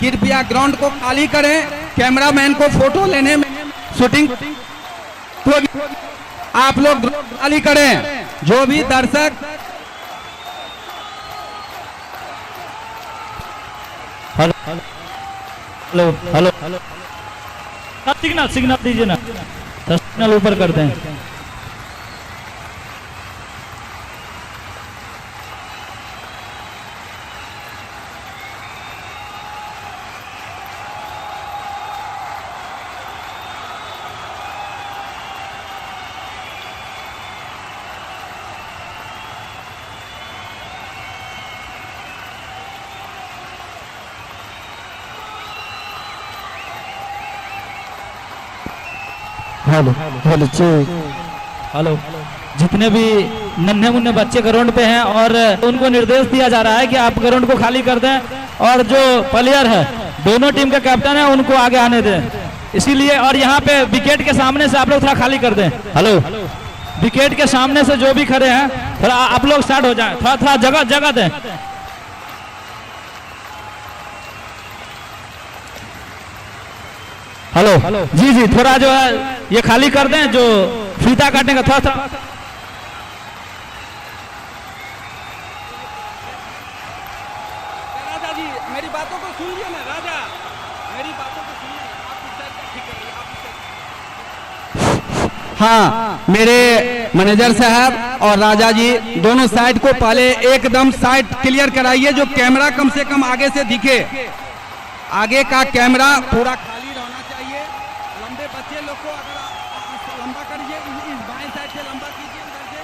कृपया ग्राउंड को खाली करें। कैमरामैन को फोटो लेने में शूटिंग आप लोग ग्राउंड खाली करें। जो भी दर्शक hello hello hello hello signal signal दीजिए ना, सिग्नल ऊपर कर दें। हेलो हेलो चेक हेलो, जितने भी नन्हे मुन्ने बच्चे ग्राउंड पे हैं और उनको निर्देश दिया जा रहा है कि आप ग्राउंड को खाली कर दें और जो प्लेयर है दोनों टीम के कैप्टन है उनको आगे आने दें, इसीलिए। और यहाँ पे विकेट के सामने से आप लोग थोड़ा खाली कर दें। हेलो, विकेट के सामने से जो भी खड़े हैं थोड़ा आप लोग स्टार्ट हो जाएं, थोड़ा थोड़ा जगह जगह दें। हेलो हेलो जी जी, थोड़ा जो है ये खाली कर दें, जो फीता काटने का थोड़ा सा। राजा जी मेरी बातों को सुनिए ना, राजा मेरी बातों को सुनिए। हाँ, मेरे मैनेजर साहब और राजा जी दोनों साइड को पहले एकदम साइड क्लियर कराइए, जो कैमरा कम से कम आगे से दिखे। आगे का कैमरा पूरा खाली रहना चाहिए। लंबे बच्चे लोग को अगर लंबा करिए, इस बाएं साइड से लंबा कीजिए इधर से।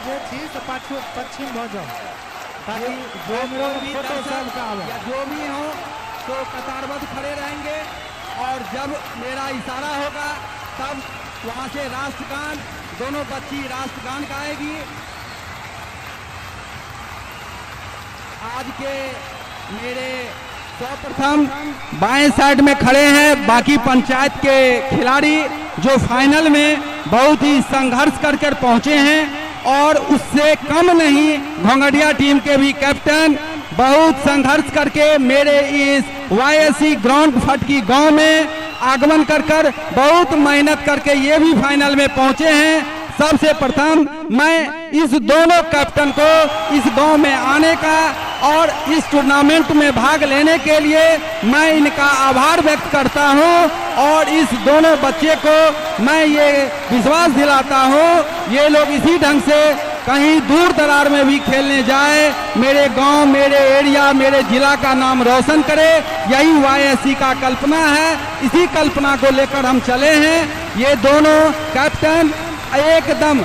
જે છે પાછું પશ્ચિમ બાજુ તાकि जो मेरा फोटो साल का आवे या जो भी हो तो कतारबद्ध खड़े रहेंगे और जब मेरा इशारा होगा तब वहां से राष्ट्रगान, दोनों बच्ची राष्ट्रगान गाएगी। आज के मेरे सर्वप्रथम बाएं साइड में खड़े हैं बाकी पंचायत के खिलाड़ी जो फाइनल में बहुत ही संघर्ष कर पहुंचे हैं, और उससे कम नहीं घोंगडिया टीम के भी कैप्टन बहुत संघर्ष करके मेरे इस YSC ग्राउंड फटकी गांव में आगमन कर बहुत मेहनत करके ये भी फाइनल में पहुंचे हैं। सबसे प्रथम मैं इस दोनों कैप्टन को इस गांव में आने का और इस टूर्नामेंट में भाग लेने के लिए मैं इनका आभार व्यक्त करता हूं, और इस दोनों बच्चे को मैं ये विश्वास दिलाता हूं ये लोग इसी ढंग से कहीं दूर दरार में भी खेलने जाए, मेरे गांव, मेरे एरिया, मेरे जिला का नाम रोशन करे। यही YSC का कल्पना है, इसी कल्पना को लेकर हम चले हैं। ये दोनों कैप्टन एकदम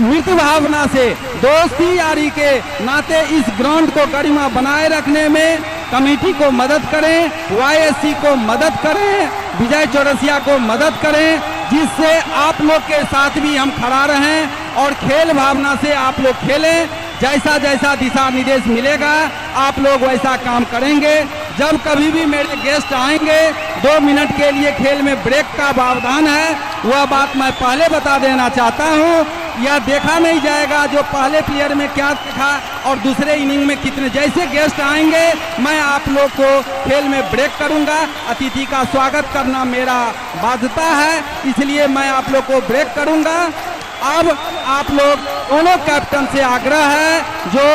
मृत भावना से दोस्ती यारी के नाते इस ग्राउंड को गरिमा बनाए रखने में कमेटी को मदद करें, YSC को मदद करें, विजय चौरसिया को मदद करें, जिससे आप लोग के साथ भी हम खड़ा रहें और खेल भावना से आप लोग खेलें। जैसा जैसा दिशा निर्देश मिलेगा आप लोग वैसा काम करेंगे। जब कभी भी मेरे गेस्ट आएंगे 2 मिनट के लिए खेल में ब्रेक का प्रावधान है, वह बात मैं पहले बता देना चाहता हूं। यह देखा नहीं जाएगा जो पहले प्लेयर में क्या देखा और दूसरे इनिंग में कितने। जैसे गेस्ट आएंगे मैं आप लोग को खेल में ब्रेक करूंगा। अतिथि का स्वागत करना मेरा बाध्यता है, इसलिए मैं आप लोग को ब्रेक करूंगा। अब आप लोग दोनों कैप्टन से आग्रह है, जो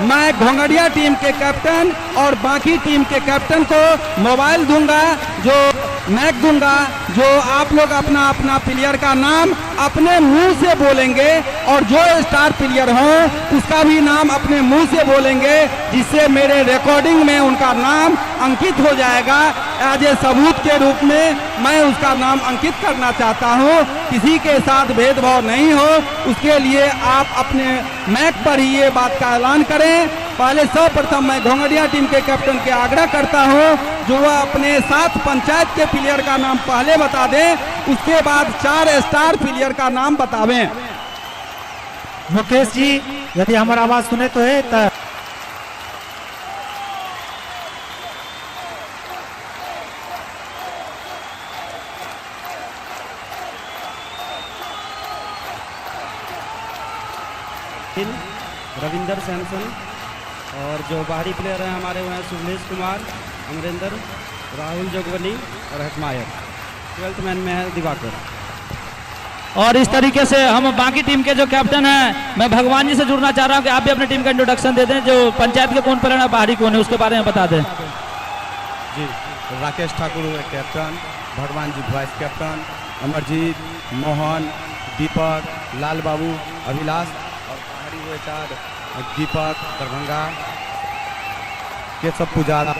मैं घोंगडिया टीम के कैप्टन और बाकी टीम के कैप्टन को मोबाइल दूंगा, जो मैक दूंगा, जो आप लोग अपना अपना प्लेयर का नाम अपने मुंह से बोलेंगे और जो स्टार प्लेयर हो उसका भी नाम अपने मुंह से बोलेंगे, जिससे मेरे रिकॉर्डिंग में उनका नाम अंकित हो जाएगा। एज ए सबूत के रूप में मैं उसका नाम अंकित करना चाहता हूं। किसी के साथ भेदभाव नहीं हो, उसके लिए आप अपने मैक पर ही ये बात का ऐलान करें। पहले सर्वप्रथम मैं घोंगडिया टीम के कैप्टन के आग्रह करता हूं, जो वह अपने साथ पंचायत के प्लेयर का नाम पहले बता दें, उसके बाद 4 स्टार प्लेयर का नाम बतावें। मुकेश जी यदि हमारा आवाज सुने तो है निखिल, रविंदर सैमसन, और जो बाहरी प्लेयर हैं हमारे वो हैं सुभलेश कुमार, अमरिंदर, राहुल जोगवली और हटमायर। 12th मैन में है दिवाकर। और इस तरीके से हम बाकी टीम के जो कैप्टन हैं, मैं भगवान जी से जुड़ना चाह रहा हूं कि आप भी अपनी टीम का इंट्रोडक्शन दे दें। जो पंचायत के कौन प्लेयर है, बाहरी कौन है, उसके बारे में बता दें। जी, राकेश ठाकुर हुए कैप्टन, भगवान जी वाइस कैप्टन, अमरजीत, मोहन, दीपक, लाल बाबू, अभिलाष, और बाहरी हुए 4 दीपक, दरभंगा, केशव पुजारा,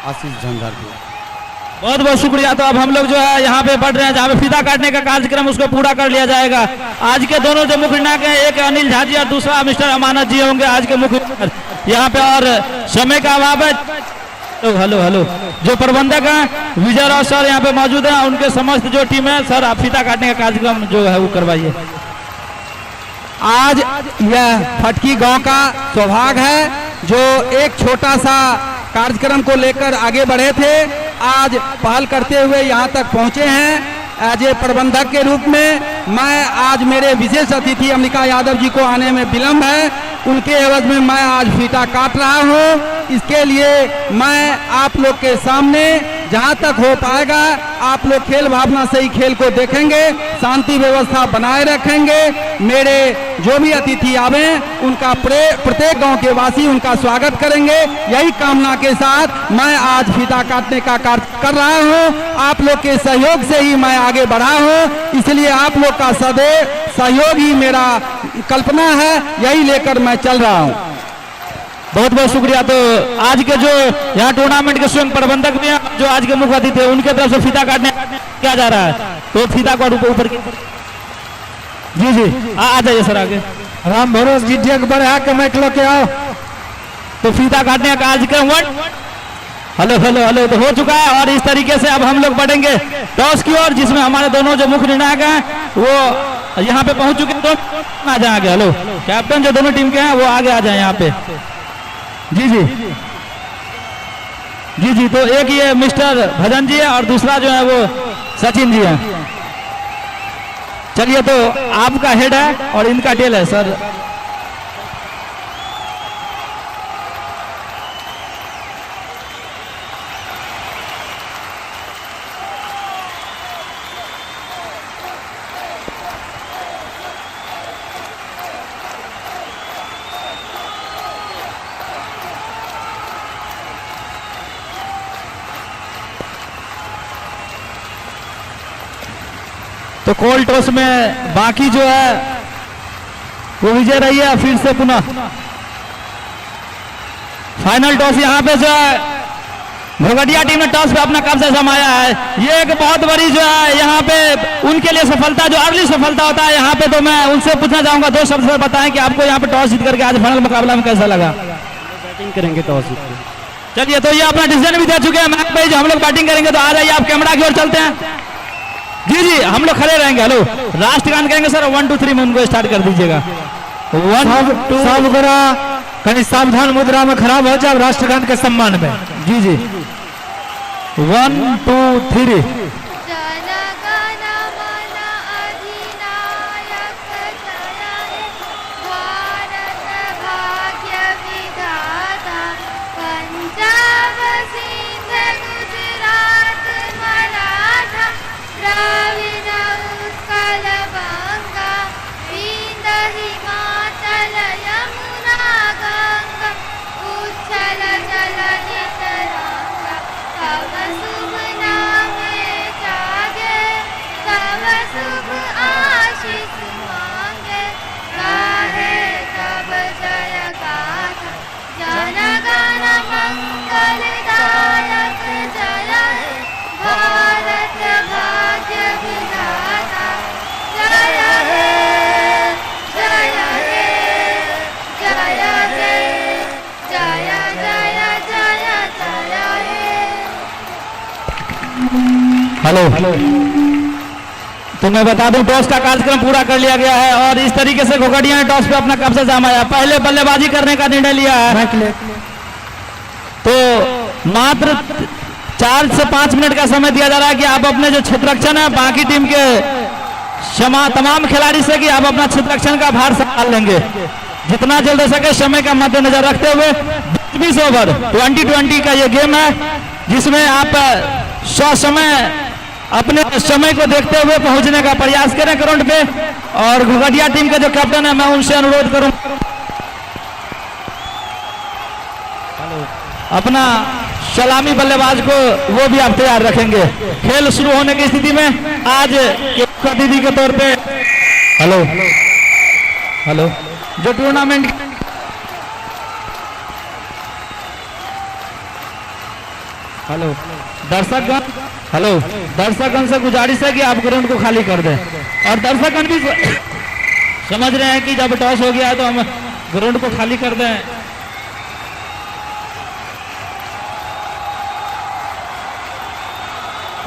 आशीष झंझारपुर। बहुत बहुत शुक्रिया। तो अब हम लोग जो है यहाँ पे बढ़ रहे हैं, जहाँ पे फीता काटने का कार्यक्रम उसको पूरा कर लिया जाएगा। आज के दोनों जो मुख्य निर्णायक हैं, एक अनिल झा जी और दूसरा मिस्टर अमानत जी होंगे आज के मुख्य यहाँ पे। और समय का अभाव है। तो हेलो जो प्रबंधक हैं विजय राव सर यहाँ पे मौजूद हैं, उनके समस्त जो टीम है, सर आप फीता काटने का कार्यक्रम जो है वो करवाइए। आज यह फटकी गांव का सौभाग्य है जो एक छोटा सा कार्यक्रम को लेकर आगे बढ़े थे, आज पहल करते हुए यहाँ तक पहुँचे हैं। एज ए प्रबंधक के रूप में मैं आज, मेरे विशेष अतिथि अम्बिका यादव जी को आने में विलम्ब है, उनके एवज में मैं आज फीता काट रहा हूँ। इसके लिए मैं आप लोग के सामने जहाँ तक हो पाएगा, आप लोग खेल भावना से ही खेल को देखेंगे, शांति व्यवस्था बनाए रखेंगे। मेरे जो भी अतिथि आवे उनका प्रत्येक गांव के वासी उनका स्वागत करेंगे। यही कामना के साथ मैं आज फीता काटने का कार्य कर रहा हूं। आप लोग के सहयोग से ही मैं आगे बढ़ा हूं, इसलिए आप लोग का सदैव सहयोग ही मेरा कल्पना है, यही लेकर मैं चल रहा हूं। बहुत बहुत शुक्रिया। तो आज के जो यहाँ टूर्नामेंट के स्वयं प्रबंधक भी हैं, जो आज के मुख्य अतिथि थे, उनके तरफ से फीता काटने क्या जा रहा है, तो फीता को ऊपर जी आ जाइए सर आगे। राम भरोस जी अकबर है कमेट लो के आओ। तो फीता काटने का कार्यक्रम हेलो तो हो चुका है। और इस तरीके से अब हम लोग बढ़ेंगे टॉस की ओर, जिसमें हमारे दोनों जो मुख्य निर्णायक हैं वो यहाँ पे पहुंच चुके हैं। तो आ जाए आगे। हेलो कैप्टन जो दोनों टीम के हैं वो आगे आ जाए यहाँ पे। जी तो एक ये मिस्टर भजन जी है और दूसरा जो है वो सचिन जी है। चलिए, तो आपका हेड है और इनका टेल है सर। तो कोल टॉस में बाकी जो है वो विजय रही है। फिर से पुनः फाइनल टॉस यहाँ पे जो है घोघटिया टीम ने टॉस पे अपना कब्जा जमाया है। ये एक बहुत बड़ी जो है यहाँ पे उनके लिए सफलता, जो अर्ली सफलता होता है यहाँ पे। तो मैं उनसे पूछना चाहूंगा, 2 शब्द से बताएं कि आपको यहाँ पे टॉस जीत करके आज फाइनल मुकाबला में कैसा लगा। बैटिंग करेंगे टॉस जीत के। चलिए, तो ये अपना डिसीजन भी दे चुके हैं मैच पे, जो हम लोग बैटिंग करेंगे। तो आ जाइए, आप कैमरा की ओर चलते हैं। जी हम लोग खड़े रहेंगे। हेलो राष्ट्रगान कहेंगे सर, 1 2 3 में उनको स्टार्ट कर दीजिएगा। 1 2 सब करा कहीं सावधान मुद्रा में खराब हो जाए राष्ट्रगान के सम्मान में। जी 1 2 3। हेलो तो मैं बता दूं, टॉस का कार्यक्रम पूरा कर लिया गया है और इस तरीके से घोघटिया ने टॉस पे अपना कब्जा जमाया। पहले बल्लेबाजी करने का निर्णय लिया है, तो मात्र 4 से 5 मिनट का समय दिया जा रहा है कि आप अपने जो क्षेत्ररक्षण है बाकी टीम के तमाम खिलाड़ी से कि आप अपना क्षेत्ररक्षण का भार संभाल लेंगे। जितना जल्द हो सके समय का मद्देनजर रखते हुए 20 ओवर 2020 का ये गेम है, जिसमें आप समय अपने समय को देखते हुए पहुंचने का प्रयास करें ग्राउंड पे। और घोघटिया टीम के जो कैप्टन है, मैं उनसे अनुरोध करूं अपना सलामी बल्लेबाज को वो भी आप तैयार रखेंगे। खेल शुरू होने की स्थिति में आज अतिथि के तौर पे हेलो जो टूर्नामेंट दर्शकगण से गुजारिश है कि आप ग्राउंड को खाली कर दें। और दर्शकगण भी समझ रहे हैं कि जब टॉस हो गया है तो हम ग्राउंड को खाली कर दें।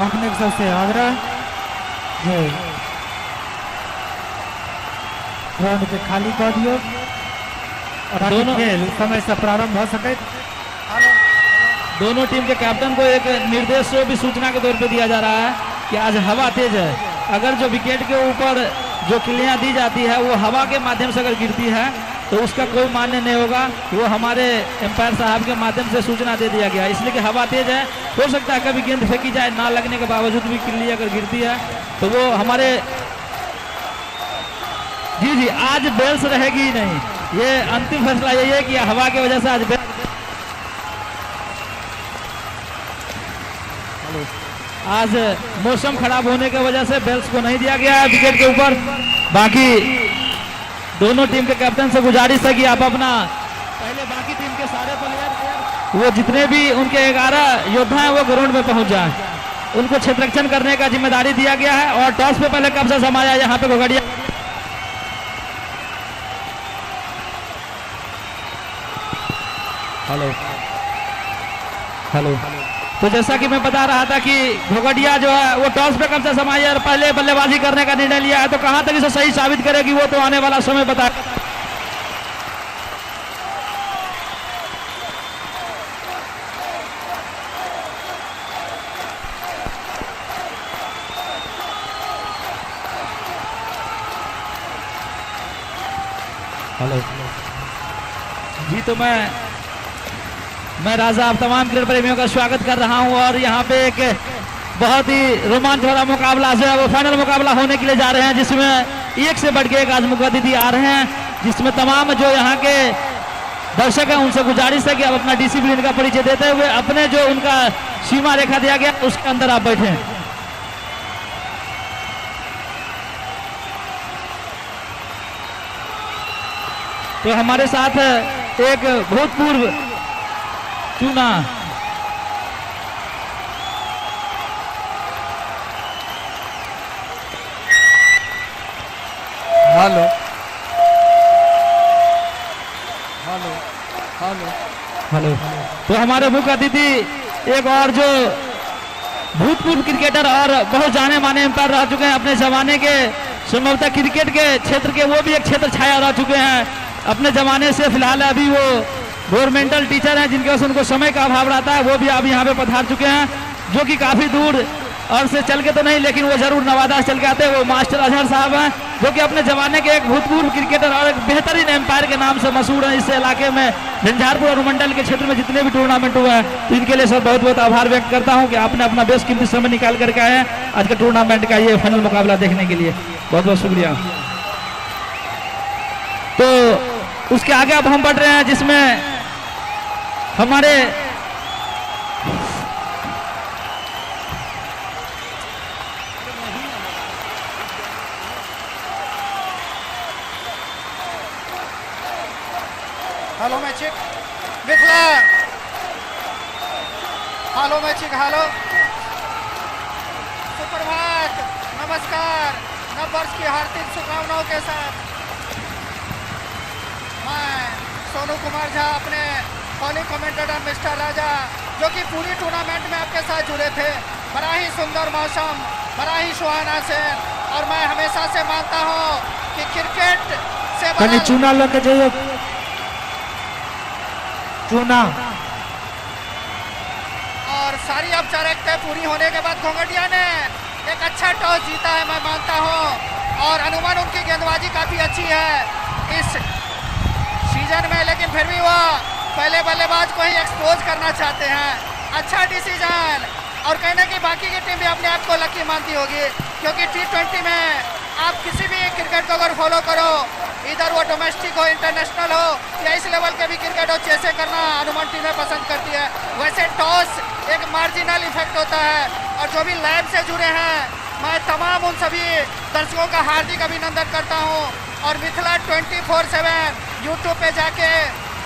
अपने सबसे आग्रह जो ग्राउंड पे खाली कर दियो और दोनों खेल समय से प्रारंभ हो सके। दोनों टीम के कैप्टन को एक निर्देश भी सूचना के तौर पे दिया जा रहा है कि आज हवा तेज है। अगर जो विकेट के ऊपर जो किलियां दी जाती है वो हवा के माध्यम से अगर गिरती है तो उसका कोई मान्य नहीं होगा। वो हमारे एम्पायर साहब के माध्यम से सूचना दे दिया गया, इसलिए कि हवा तेज है, हो सकता है कभी गेंद फेंकी जाए, ना लगने के बावजूद भी किल्ली अगर गिरती है तो वो हमारे जी आज बेल्स रहेगी ही नहीं। ये अंतिम फैसला यही है कि हवा की वजह से आज मौसम खराब होने की वजह से बेल्स को नहीं दिया गया है विकेट के ऊपर। बाकी दोनों टीम के कैप्टन से गुजारिश है कि आप अपना पहले बाकी टीम के सारे प्लेयर वो जितने भी उनके 11 योद्धा हैं वो ग्राउंड में पहुंच जाएं। उनको क्षेत्ररक्षण करने का जिम्मेदारी दिया गया है। और टॉस पे पहले कब्जा जमाया यहाँ पे घोघटिया। हेलो तो जैसा कि मैं बता रहा था कि घोघटिया जो है वो टॉस पे कब्जा जमाई और पहले बल्लेबाजी करने का निर्णय लिया है। तो कहां तक इसे सही साबित करेगी वो तो आने वाला समय बताए। जी तो मैं राजा आप तमाम क्रिकेट प्रेमियों का स्वागत कर रहा हूं। और यहाँ पे एक बहुत ही रोमांच भरा मुकाबला जो है वो फाइनल मुकाबला होने के लिए जा रहे हैं, जिसमें एक से बढ़ के एक आज मुख्य अतिथि आ रहे हैं, जिसमें तमाम जो यहाँ के दर्शक हैं उनसे गुजारिश है कि आप अपना डिसिप्लिन का परिचय देते हुए अपने जो उनका सीमा रेखा दिया गया उसके अंदर आप बैठे। तो हमारे साथ एक भूतपूर्व चुना हेलो तो हमारे मुख्य अतिथि एक और जो भूतपूर्व क्रिकेटर और बहुत जाने माने एम्पायर रह चुके हैं अपने जमाने के, संभवतः क्रिकेट के क्षेत्र के वो भी एक क्षेत्र छाया रह चुके हैं अपने जमाने से। फिलहाल अभी वो गवर्नमेंटल टीचर हैं जिनके पास उनको समय का अभाव रहता है, वो भी अब यहाँ पे पधार चुके हैं, जो कि काफी दूर और से चल के तो नहीं लेकिन वो जरूर नवादा से चल के आते हैं। वो मास्टर अजहर साहब हैं जो कि अपने जमाने के एक भूतपूर्व क्रिकेटर और एक बेहतरीन एम्पायर के नाम से मशहूर है इस इलाके में। झंझारपुर और मंडल के क्षेत्र में जितने भी टूर्नामेंट हुए हैं तो इनके लिए सर बहुत बहुत आभार व्यक्त करता हूं कि आपने अपना बेशकीमती समय निकाल करके आए हैं आज के टूर्नामेंट का ये फाइनल मुकाबला देखने के लिए, बहुत बहुत शुक्रिया। तो उसके आगे अब हम बढ़ रहे हैं जिसमें हमारे हेलो मैचिक मिथिला, हेलो मैचिक, हेलो सुप्रभात, नमस्कार, नववर्ष की हार्दिक शुभकामनाओं के साथ मैं सोनू कुमार झा, अपने बॉलिंग कमेंटेटर मिस्टर राजा, जो कि पूरी टूर्नामेंट में आपके साथ जुड़े थे। बड़ा ही सुंदर मौसम, बड़ा ही सुहाना से, और मैं हमेशा से मानता हूँ कि क्रिकेट से चुना लग जाइए चुना। और सारी औपचारिकताएं पूरी होने के बाद घोघटिया ने एक अच्छा टॉस जीता है, मैं मानता हूं, और अनुमान उनकी गेंदबाजी काफी अच्छी है। इस लेकिन फिर भी वो पहले बल्लेबाज को ही एक्सपोज करना चाहते हैं। अच्छा डिसीजन। और कहीं ना कहीं बाकी की टीम भी अपने आप को लकी मानती होगी, क्योंकि T20 में आप किसी भी क्रिकेट को अगर फॉलो करो, इधर वो डोमेस्टिक हो, इंटरनेशनल हो या इस लेवल के भी क्रिकेट हो, चेसे करना हनुमान टीमें पसंद करती है। वैसे टॉस एक मार्जिनल इफेक्ट होता है। और जो भी लाइव से जुड़े हैं, मैं तमाम उन सभी दर्शकों का हार्दिक अभिनंदन करता हूं। और मिथिला 24/7 यूट्यूब पे जाके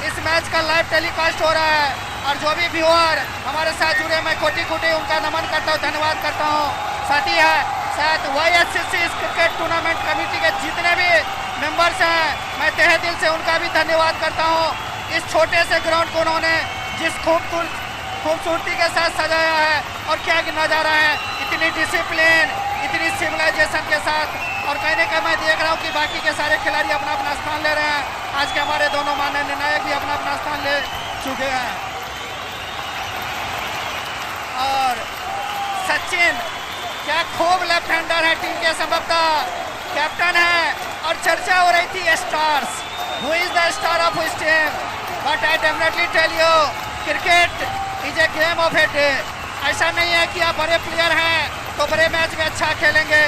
इस मैच का लाइव टेलीकास्ट हो रहा है। और जो भी व्यूअर हमारे साथ जुड़े, मैं कोटि कोटि उनका नमन करता हूँ, धन्यवाद करता हूँ। साथ ही है साथ YSCC क्रिकेट टूर्नामेंट कमेटी के जितने भी मेंबर्स हैं, मैं तहे दिल से उनका भी धन्यवाद करता हूँ। इस छोटे से ग्राउंड को उन्होंने जिस खूबसूरती के साथ सजाया है, और क्या नज़ारा है, इतनी डिसिप्लिन, इतनी सिविलाइजेशन के साथ। और कहने का मैं देख रहा हूँ कि बाकी के सारे खिलाड़ी अपना अपना स्थान ले रहे हैं। आज के हमारे दोनों माननीय निर्णायक भी अपना अपना स्थान ले चुके हैं। और सचिन क्या खूब लेफ्ट हैंडर है, टीम के संभवतः कैप्टन है। और चर्चा हो रही थी stars, who is the star of his team, but I definitely tell you, cricket is a game of a day. ऐसा नहीं है कि आप बड़े प्लेयर हैं तो बड़े मैच में अच्छा खेलेंगे,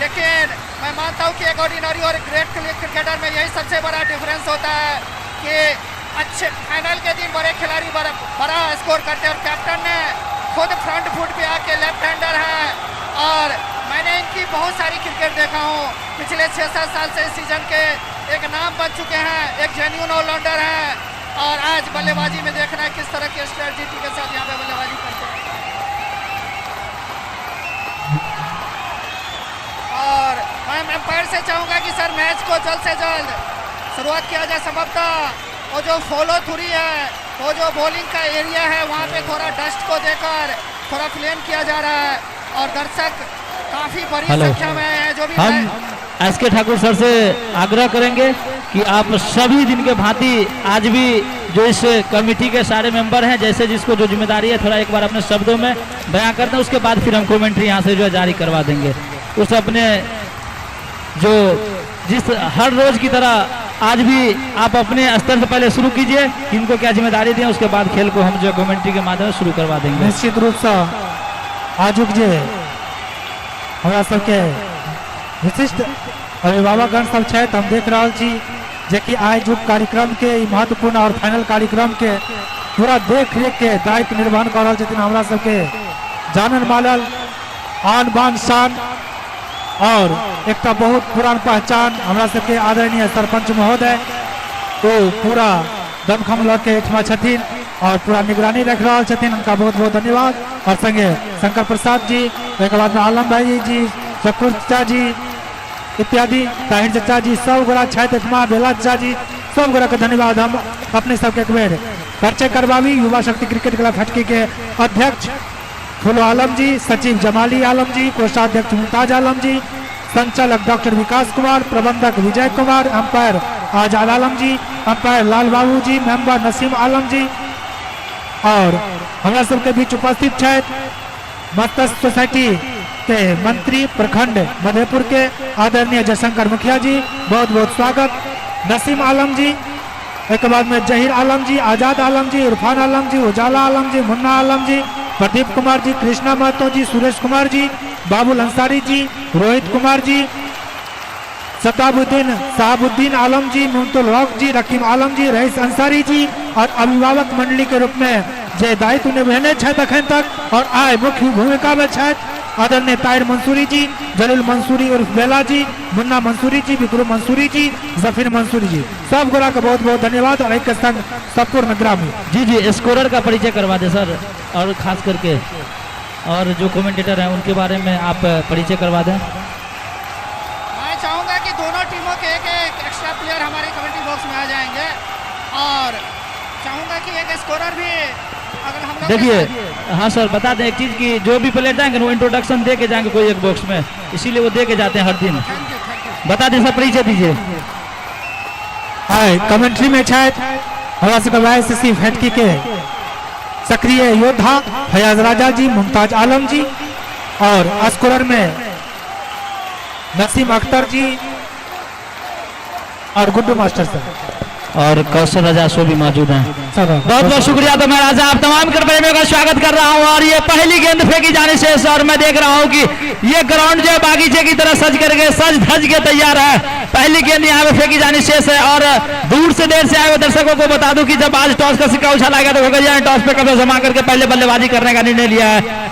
लेकिन मैं मानता हूँ कि एक ऑर्डिनरी और ग्रेट क्रिकेटर में यही सबसे बड़ा डिफरेंस होता है कि अच्छे फाइनल के दिन बड़े खिलाड़ी बड़ा स्कोर करते हैं। और कैप्टन ने खुद फ्रंट फुट पे आके लेफ्ट हैंडर है, और मैंने इनकी बहुत सारी क्रिकेट देखा हूँ पिछले 6-7 साल से। इस सीजन के एक नाम बन चुके हैं, एक जेन्युइन ऑलराउंडर हैं। और आज बल्लेबाजी में देखना है किस तरह की स्ट्रेटजी के साथ यहाँ पे बल्लेबाजी करते हैं। और मैं एम्पायर से चाहूँगा कि सर मैच को जल्द से जल्द शुरुआत किया जाए। संभवतः वो जो फॉलो थ्रू है, वो जो बॉलिंग का एरिया है, वहाँ पे थोड़ा डस्ट को देकर थोड़ा प्लेन किया जा रहा है। और दर्शक काफी बड़ी संख्या में है। जो भी हम SK ठाकुर सर से आग्रह करेंगे कि आप सभी दिन के भांति आज भी जो इस कमेटी के सारे मेंबर हैं, जैसे जिसको जो जिम्मेदारी है, थोड़ा एक बार अपने शब्दों में बयां करते हैं, उसके बाद फिर हम कमेंट्री यहाँ से जो है जारी करवा देंगे। उस अपने जो जिस हर रोज की तरह आज भी आप अपने स्तर से पहले शुरू कीजिए, किनको क्या जिम्मेदारी दी, उसके बाद खेल को हम जो कमेंट्री के माध्यम से शुरू करवा देंगे। निश्चित रूप से आजुक जे हमरा सबके विशिष्ट अभिभावकगण सब छथि, हम देख रहा छी जे कि आजुक कार्यक्रम के महत्वपूर्ण और फाइनल कार्यक्रम के पूरा देख रेख के दायित्व निर्वहन कर रहा छथिन। हमरा सबके जानल मानल आन बान शान और एक बहुत पुरान पहचान हमरा सबके आदरणीय सरपंच महोदय, वो पूरा दमखम लऽ के एहिठमा छथिन और पूरा निगरानी रख रहा छथिन। उनका बहुत बहुत धन्यवाद। और संगे शंकर प्रसाद जी, एक बाद में आलम भाई जी, शकुर चाचा जी इत्यादि, ताहिर चाचा जी, सब गोरा छथि एहिठमा, बेला चाचा जी, सब गोरा के धन्यवाद। हम अपने सबके एक बेर परिचय करवावी। युवा शक्ति क्रिकेट क्लब हटकी के अध्यक्ष फुलो आलम जी, सचिव जमाली आलम जी, कोषाध्यक्ष मुमताज आलम जी, संचालक डॉक्टर विकास कुमार, प्रबंधक विजय कुमार, अंपायर आजाद आलम जी, अंपायर लाल बाबू जी, मेंबर नसीम आलम जी, और हमरा सबके बीच उपस्थित है मत्स्य सोसाइटी के मंत्री प्रखंड मधेपुर के आदरणीय जयशंकर मुखिया जी, बहुत बहुत स्वागत। नसीम आलम जी, एक बाद में जहीर आलम जी, आजाद आलम जी, इरफान आलम जी, उजाला आलम जी, मुन्ना आलम जी, प्रदीप कुमार जी, कृष्णा महतो जी, सुरेश कुमार जी, बाबुल अंसारी जी, रोहित कुमार जी, साहबुद्दीन आलम जी, मुमतुल हक जी, रकीम आलम जी, रईस अंसारी जी, और अभिभावक मंडली के रूप में जे दायित्व निभाने अखन तक और आय मुख्य भूमिका में आदरणीय ताहिर मंसूरी जी, जलील मंसूरी और बेला जी, मुन्ना मंसूरी जी, विक्रम मंसूरी जी, जफीर मंसूरी जी, सब गोरा का बहुत बहुत धन्यवाद। और एक संग संपूर्ण ग्रामीण जी स्कोरर का परिचय करवा दे सर, और खास करके और जो कमेंटेटर हैं उनके बारे में आप परिचय करवा दें। मैं चाहूँगा कि दोनों टीमों के एक एक्स्ट्रा प्लेयर हमारे कमेंट्री बॉक्स में आ जाएंगे, और चाहूँगा कि एक स्कोरर भी अगर हम लोग देखिए। हाँ सर, बता दें एक चीज़ कि जो भी प्लेयर जाएंगे वो इंट्रोडक्शन दे के जाएंगे कोई एक बॉक्स में, इसीलिए वो दे के जाते हैं हर दिन। बता दें सर, परिचय दीजिए। हाय कमेंट्री में हमारा सबके YSCC हटकी के सक्रिय योद्धा फयाज राजा जी, मुमताज आलम जी, और स्कोरर में नसीम अख्तर जी और गुड्डू मास्टर सर। और कौशल राजा सो भी मौजूद हैं। बहुत बहुत शुक्रिया। तो मैं राजा आप तमाम क्रिकेट प्रेमियों का स्वागत कर रहा हूं। और ये पहली गेंद फेंकी जाने से और मैं देख रहा हूं कि ये ग्राउंड जो है बागीचे की तरह सज करके सज धज के तैयार है। पहली गेंद यहाँ पे फेंकी जानी शेष है। और दूर से देर से आए हुए दर्शकों को बता दूं कि जब आज टॉस का सिक्का उछाला गया तो घोघडिया ने टॉस पे कब्जा जमा करके पहले बल्लेबाजी करने का निर्णय लिया है।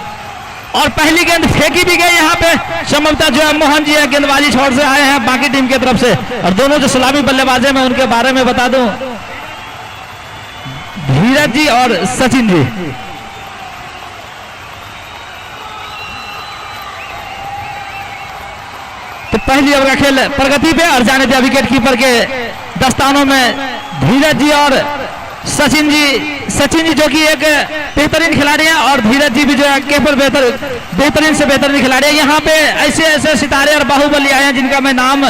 और पहली गेंद फेंकी भी गई यहाँ पे। संभवतः जो है मोहन जी है गेंदबाजी छोड़ से आए हैं बाकी टीम की तरफ से। और दोनों जो सलामी बल्लेबाज हैं मैं उनके बारे में बता दूं, धीरज जी और सचिन जी। तो पहली ओवर का खेल प्रगति पे और जाने दिया विकेट कीपर के दस्तानों में धीरज जी और सचिन जी जो कि एक बेहतरीन खिलाड़ी हैं और धीरज जी भी जो है केवल बेहतरीन से बेहतरीन खिलाड़ी है। यहाँ पे ऐसे ऐसे सितारे और बाहुबली आए हैं जिनका मैं नाम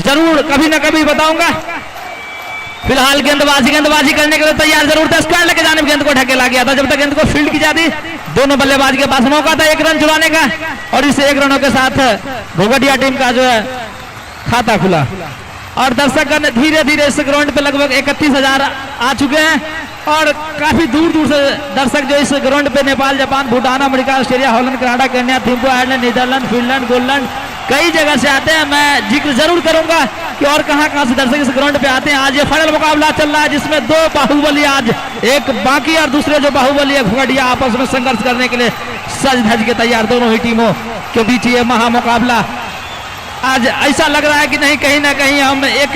जरूर कभी ना कभी बताऊंगा। फिलहाल गेंदबाजी करने के लिए तैयार जरूर था। स्क्वायर लेके जाने गेंद को ढकेला गया था। जब तक गेंद को फील्ड की जाती दोनों बल्लेबाज के पास मौका था 1 रन चुराने का। और इस 1 रनों के साथ घोघडिया टीम का जो है खाता खुला। और दर्शकगण धीरे धीरे इस ग्राउंड पे लगभग 31,000 आ चुके हैं। और काफी दूर दूर से दर्शक जो इस ग्राउंड पे Nepal, Japan, Bhutan, America, Australia, Holland, Canada, Kenya, Thimphu, Ireland, Netherland, Finland, गोलैंड कई जगह से आते हैं। मैं जिक्र जरूर करूंगा कि और कहां से दर्शक इस ग्राउंड पे आते हैं। आज ये फाइनल मुकाबला चल रहा है जिसमें 2 बाहुबली, आज एक बाकी और दूसरे जो बाहुबली है घोघडिया आपस में संघर्ष करने के लिए सज धज के तैयार। दोनों ही टीमों के बीच ये महामुकाबला आज ऐसा लग रहा है कि नहीं कहीं ना कहीं हम एक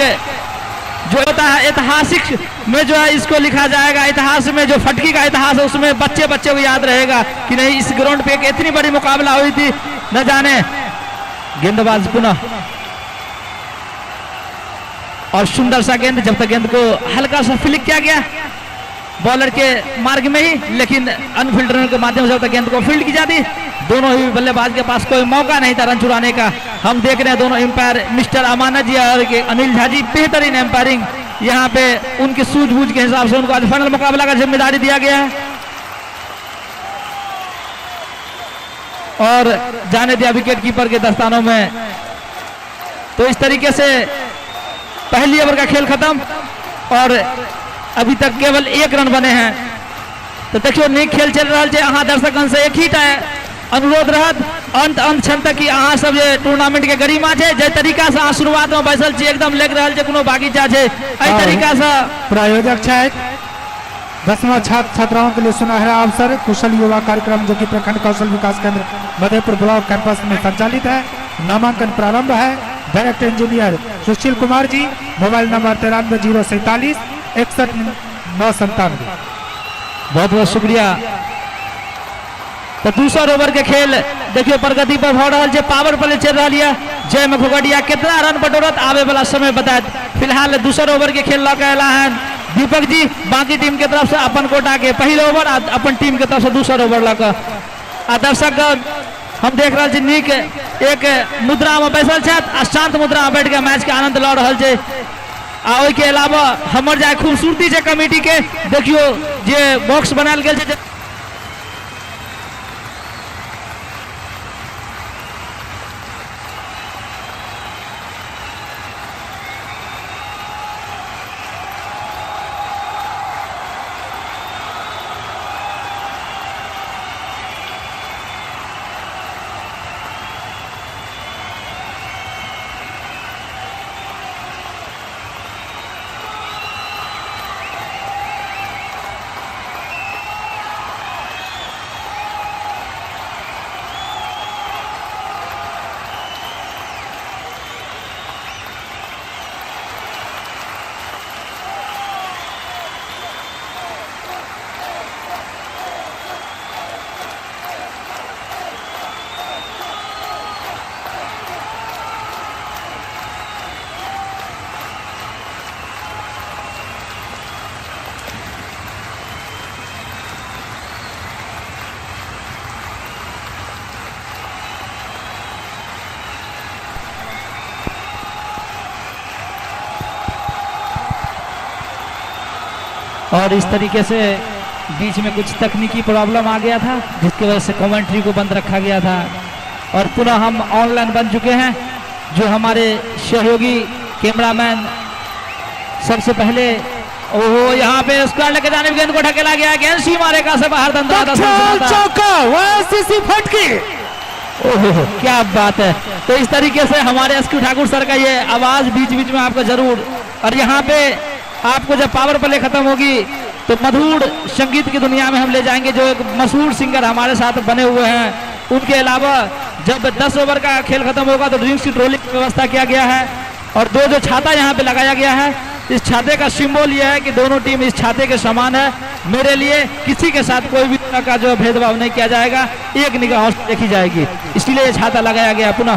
जो होता है ऐतिहासिक में जो है इसको लिखा जाएगा। इतिहास में जो फटकी का इतिहास है उसमें बच्चे को याद रहेगा कि नहीं इस ग्राउंड पे एक इतनी बड़ी मुकाबला हुई थी। न जाने गेंदबाज पुनः और सुंदर सा गेंद। जब तक गेंद को हल्का सा फ्लिक किया गया बॉलर के मार्ग में ही, लेकिन अनफील्डर के माध्यम से जब तक गेंद को फील्ड की जाती दोनों ही बल्लेबाज के पास कोई मौका नहीं था रन चुराने का। हम देख रहे हैं दोनों एम्पायर मिस्टर अमानत जी और अनिल झा जी बेहतरीन एम्पायरिंग। यहाँ पे उनकी सूझबूझ के हिसाब से उनको आज फाइनल मुकाबला का जिम्मेदारी दिया गया है। और जाने दिया विकेट कीपर के दस्तानों में। तो इस तरीके से पहली ओवर का खेल खत्म और अभी तक केवल 1 रन बने हैं। तो देखियो नीक खेल चल रहा है। अहाँ दर्शकगण से एक ही अनुरोध रहत अंत क्षण तक कि अहाँ सब जे टूर्नामेंट के गरिमा छै जे तरीका से अहाँ शुरुआत में बैसल छी एकदम लग रहल छै कोनो बागीचा छै एहि तरीका से प्रायोजक छथि 10वां छात्र छात्राओं के लिए सुनहरा अवसर कुशल युवा कार्यक्रम जो कि प्रखंड कौशल विकास केंद्र मधेपुर ब्लॉक कैंपस में संचालित है। नामांकन प्रारंभ है। Director engineer Sushil Kumar ji, mobile number 93 047 61 997। बहुत बहुत शुक्रिया। तो दूसरा ओवर के खेल देखियो प्रगति पर हो रहा है। पावर प्ले चल रहा है जय में घोघडिया कितना रन बटोरत आवे वाला समय बताए। फिलहाल दूसरा ओवर के खेल लौके है दीपक जी बाकी टीम के तरफ से अपन कोटा के पहले ओवर अपन टीम के तरफ से दूसरा ओवर लगा। दर्शक हम देख रहे नीक एक मुद्रा में बैसल छथि शांत मुद्रा में बैठ के मैच के आनंद लऽ रहल छै। ओहि के अलावा हमर जाय खूबसूरती छै कमेटी के देखियो जे बॉक्स बनायल गेल छै। और इस तरीके से बीच में कुछ तकनीकी प्रॉब्लम आ गया था जिसकी वजह से कमेंट्री को बंद रखा गया था। और पुनः हम ऑनलाइन बन चुके हैं। जो हमारे सहयोगी कैमरामैन सबसे पहले ओहो यहाँ पे स्क्वायर लेके जाने गेंद को ढकेला गया, गेंद सीमारेखा से बाहर चौका ओएससीसी फटकी। ओहो क्या बात है। तो इस तरीके से हमारे एसक्यू ठाकुर सर का ये आवाज बीच बीच में आपको जरूर, और यहाँ पे आपको जब पावर प्ले खत्म होगी तो मधुर संगीत की दुनिया में हम ले जाएंगे, जो एक मशहूर सिंगर हमारे साथ बने हुए हैं। उनके अलावा जब 10 ओवर का खेल खत्म होगा तो ड्रिंक्स की ट्रॉली की व्यवस्था किया गया है, और दो जो छाता यहाँ पे लगाया गया है, इस छाते का सिंबल यह है कि दोनों टीम इस छाते के समान है। मेरे लिए किसी के साथ कोई भी तरह का जो भेदभाव नहीं किया जाएगा, एक निगाह से देखी जाएगी, इसलिए ये छाता लगाया गया। पुनः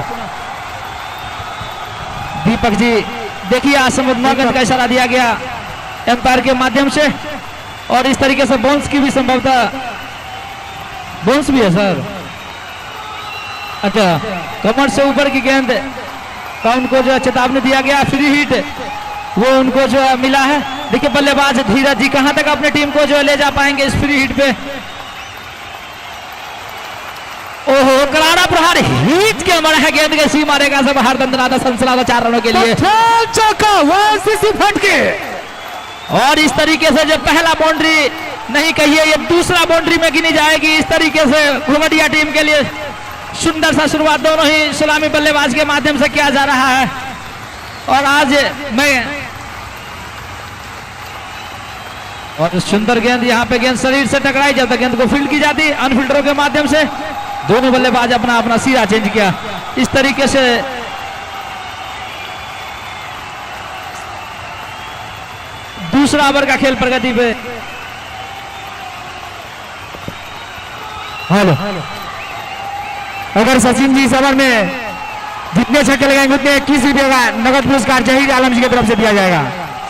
दीपक जी देखिए आज समुद्रगंज का इशारा दिया गया एम्पायर के माध्यम से, और इस तरीके से बाउंस की भी संभवतः, बाउंस भी है सर। अच्छा, कमर से ऊपर की गेंद का उनको जो चेतावनी दिया गया, फ्री हिट वो उनको जो मिला है। देखिए बल्लेबाज धीरज जी कहां तक अपने टीम को जो ले जा पाएंगे इस फ्री हिट पे। ओहो करारा प्रहार हिट के मर है, गेंद के सीमारेखा से बाहर, दंदनाता सनसनाता 4 रनों के लिए चौका ओएससीसी फटकी। और इस तरीके से जब पहला बाउंड्री नहीं कहिए, ये दूसरा बाउंड्री में गिनी जाएगी। इस तरीके से घुघडिया टीम के लिए सुंदर सा शुरुआत दोनों ही सलामी बल्लेबाज के माध्यम से किया जा रहा है। और आज मैं और सुंदर गेंद यहाँ पे, गेंद शरीर से टकराई, जब तक गेंद को फील्ड की जाती अनफिल्डरों के माध्यम से, दोनों बल्लेबाज अपना अपना सिरा चेंज किया। इस तरीके से दूसरा ओवर का खेल प्रगति पे। हेलो, अगर सचिन जी इस ओवर में जितने छक्के लगाएंगे उतने 21 रुपये का नगद पुरस्कार जहीर आलम जी की तरफ से दिया जाएगा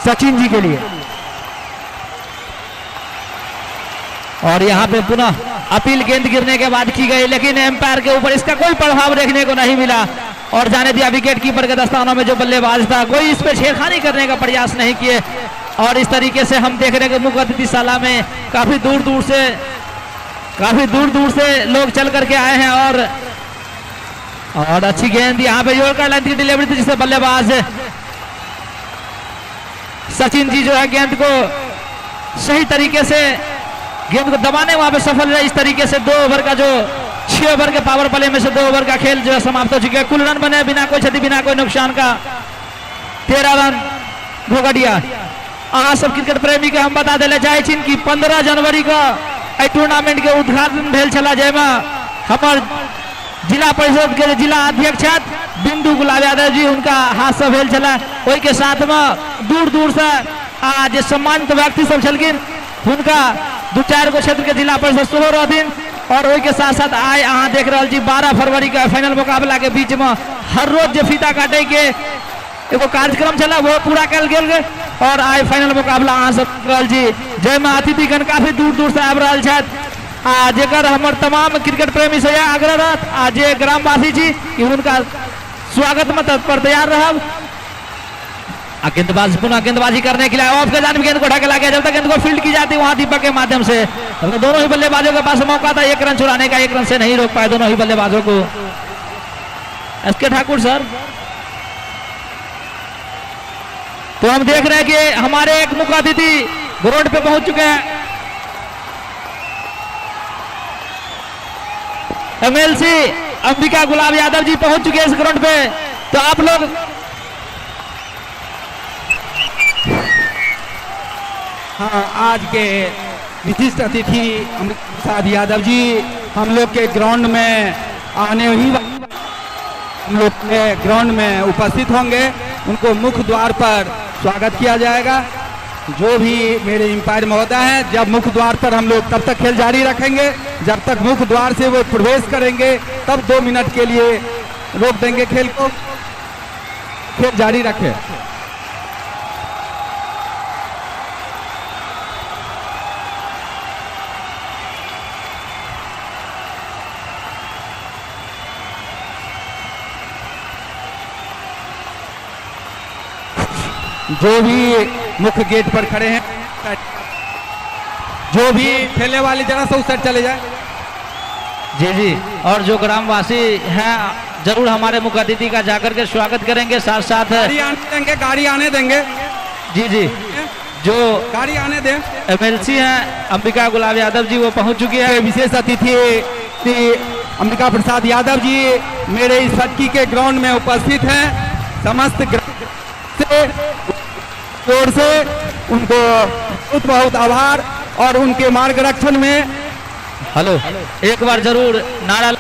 सचिन जी के लिए। और यहाँ पे पुनः अपील गेंद गिरने के बाद की गई, लेकिन एम्पायर के ऊपर इसका कोई प्रभाव देखने को नहीं मिला और जाने दिया। विकेट कीपर के दस्तानों में जो बल्लेबाज था, कोई इस पे छेड़खानी करने का प्रयास नहीं किए। और इस तरीके से हम देख रहे हैं कि मुख्य अतिथिशाला में काफी दूर दूर से लोग चल करके आए हैं। और अच्छी गेंद यहाँ पे जोड़कर लेंथ की डिलीवरी थी, जिससे बल्लेबाज सचिन जी जो है गेंद को सही तरीके से गेंद को दबाने वहां पे सफल रहे। इस तरीके से 2 ओवर का जो 6 ओवर के पावर प्ले में से 2 ओवर का खेल जो है समाप्त हो चुका है। कुल रन बने बिना कोई क्षति बिना कोई नुकसान का 13 रन घोघडिया। आज सब क्रिकेट प्रेमी के हम बता दिले जाए कि 15 जनवरी का टूर्नामेंट के उद्घाटन भेल छला, जेमा हमार जिला परिषद के जिला अध्यक्ष बिंदु गुलाब यादव जी उनका हाथ से भेल छला। ओई के साथ में दूर दूर से आज सम्मानित व्यक्ति सब छलकिन, उनका 2-4 गो क्षेत्र के जिला परिषद सेहो रहथिन। और ओई के साथ साथ आय अहाँ देख रहे जी 12 फरवरी का फाइनल मुकाबला के बीच में हर रोज जो फीता काटे के एगो कार्यक्रम चला वो पूरा कल गेल। और आय फाइनल मुकाबला अहाँ सब जी जयमा अतिथिगण काफी दूर दूर से आबि रहल छथि। जेकर हमर तमाम क्रिकेट प्रेमी से आग्रह रहत आज ग्रामवासी जी कि उनका स्वागत में तत्पर तैयार रहब। गेंदबाज पुनः गेंदबाजी करने के लिए ऑफ के जानिब गेंद को ढकेला गया, जब तक गेंद को फील्ड की जाती वहां दीपक के माध्यम से। तो दोनों ही बल्लेबाजों के पास मौका था 1 रन चुराने का, 1 रन से नहीं रोक पाए दोनों ही बल्लेबाजों को। एसके ठाकुर सर, तो हम देख रहे हैं कि हमारे एक मुख्य अतिथि ग्राउंड पे पहुंच चुके हैं। एमएलसी अंबिका गुलाब यादव जी पहुंच चुके हैं इस ग्राउंड पे। तो आप लोग हाँ, आज के विशिष्ट अतिथि अमृत प्रसाद यादव जी हम लोग के ग्राउंड में आने ही हम लोग के ग्राउंड में उपस्थित होंगे। उनको मुख्य द्वार पर स्वागत किया जाएगा। जो भी मेरे एम्पायर महोदय हैं, जब मुख्य द्वार पर हम लोग तब तक खेल जारी रखेंगे जब तक मुख्य द्वार से वो प्रवेश करेंगे, तब 2 मिनट के लिए रोक देंगे खेल को। खेल जारी रखें। जो भी मुख्य गेट पर खड़े हैं, जो भी ठेले वाले जरा सा उस साइड चले जाए। जी जी, और जो ग्रामवासी हैं जरूर हमारे मुख्य अतिथि का जाकर के स्वागत करेंगे। साथ साथ गाड़ी आने देंगे, गाड़ी आने देंगे। जी जी, जो गाड़ी आने दें। एमएलसी हैं अंबिका गुलाब यादव जी, वो पहुंच चुकी है। विशेष अतिथि श्री अंबिका प्रसाद यादव जी मेरे इस फटकी के ग्राउंड में उपस्थित हैं। समस्त से ओर से उनको बहुत बहुत आभार और उनके मार्गदर्शन में हेलो, एक बार जरूर नारा।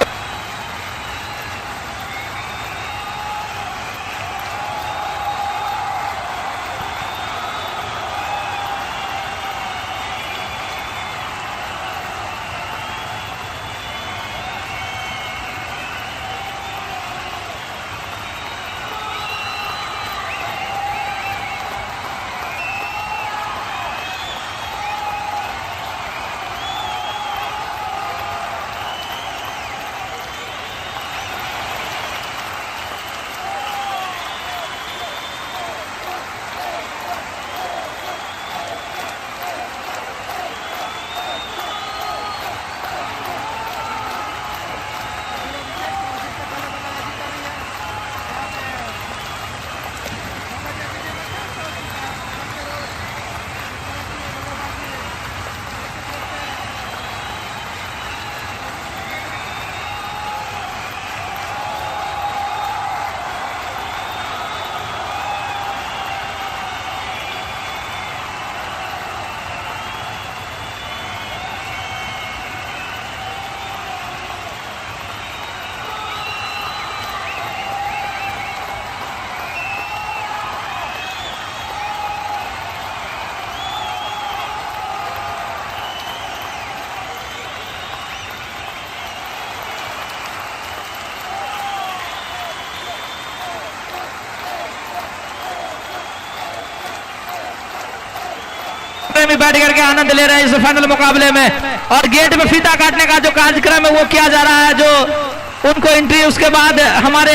में बैठ करके आनंद ले रहे हैं इस फाइनल मुकाबले में। और गेट में फीता काटने का जो कार्यक्रम है वो किया जा रहा है, जो उनको एंट्री, उसके बाद हमारे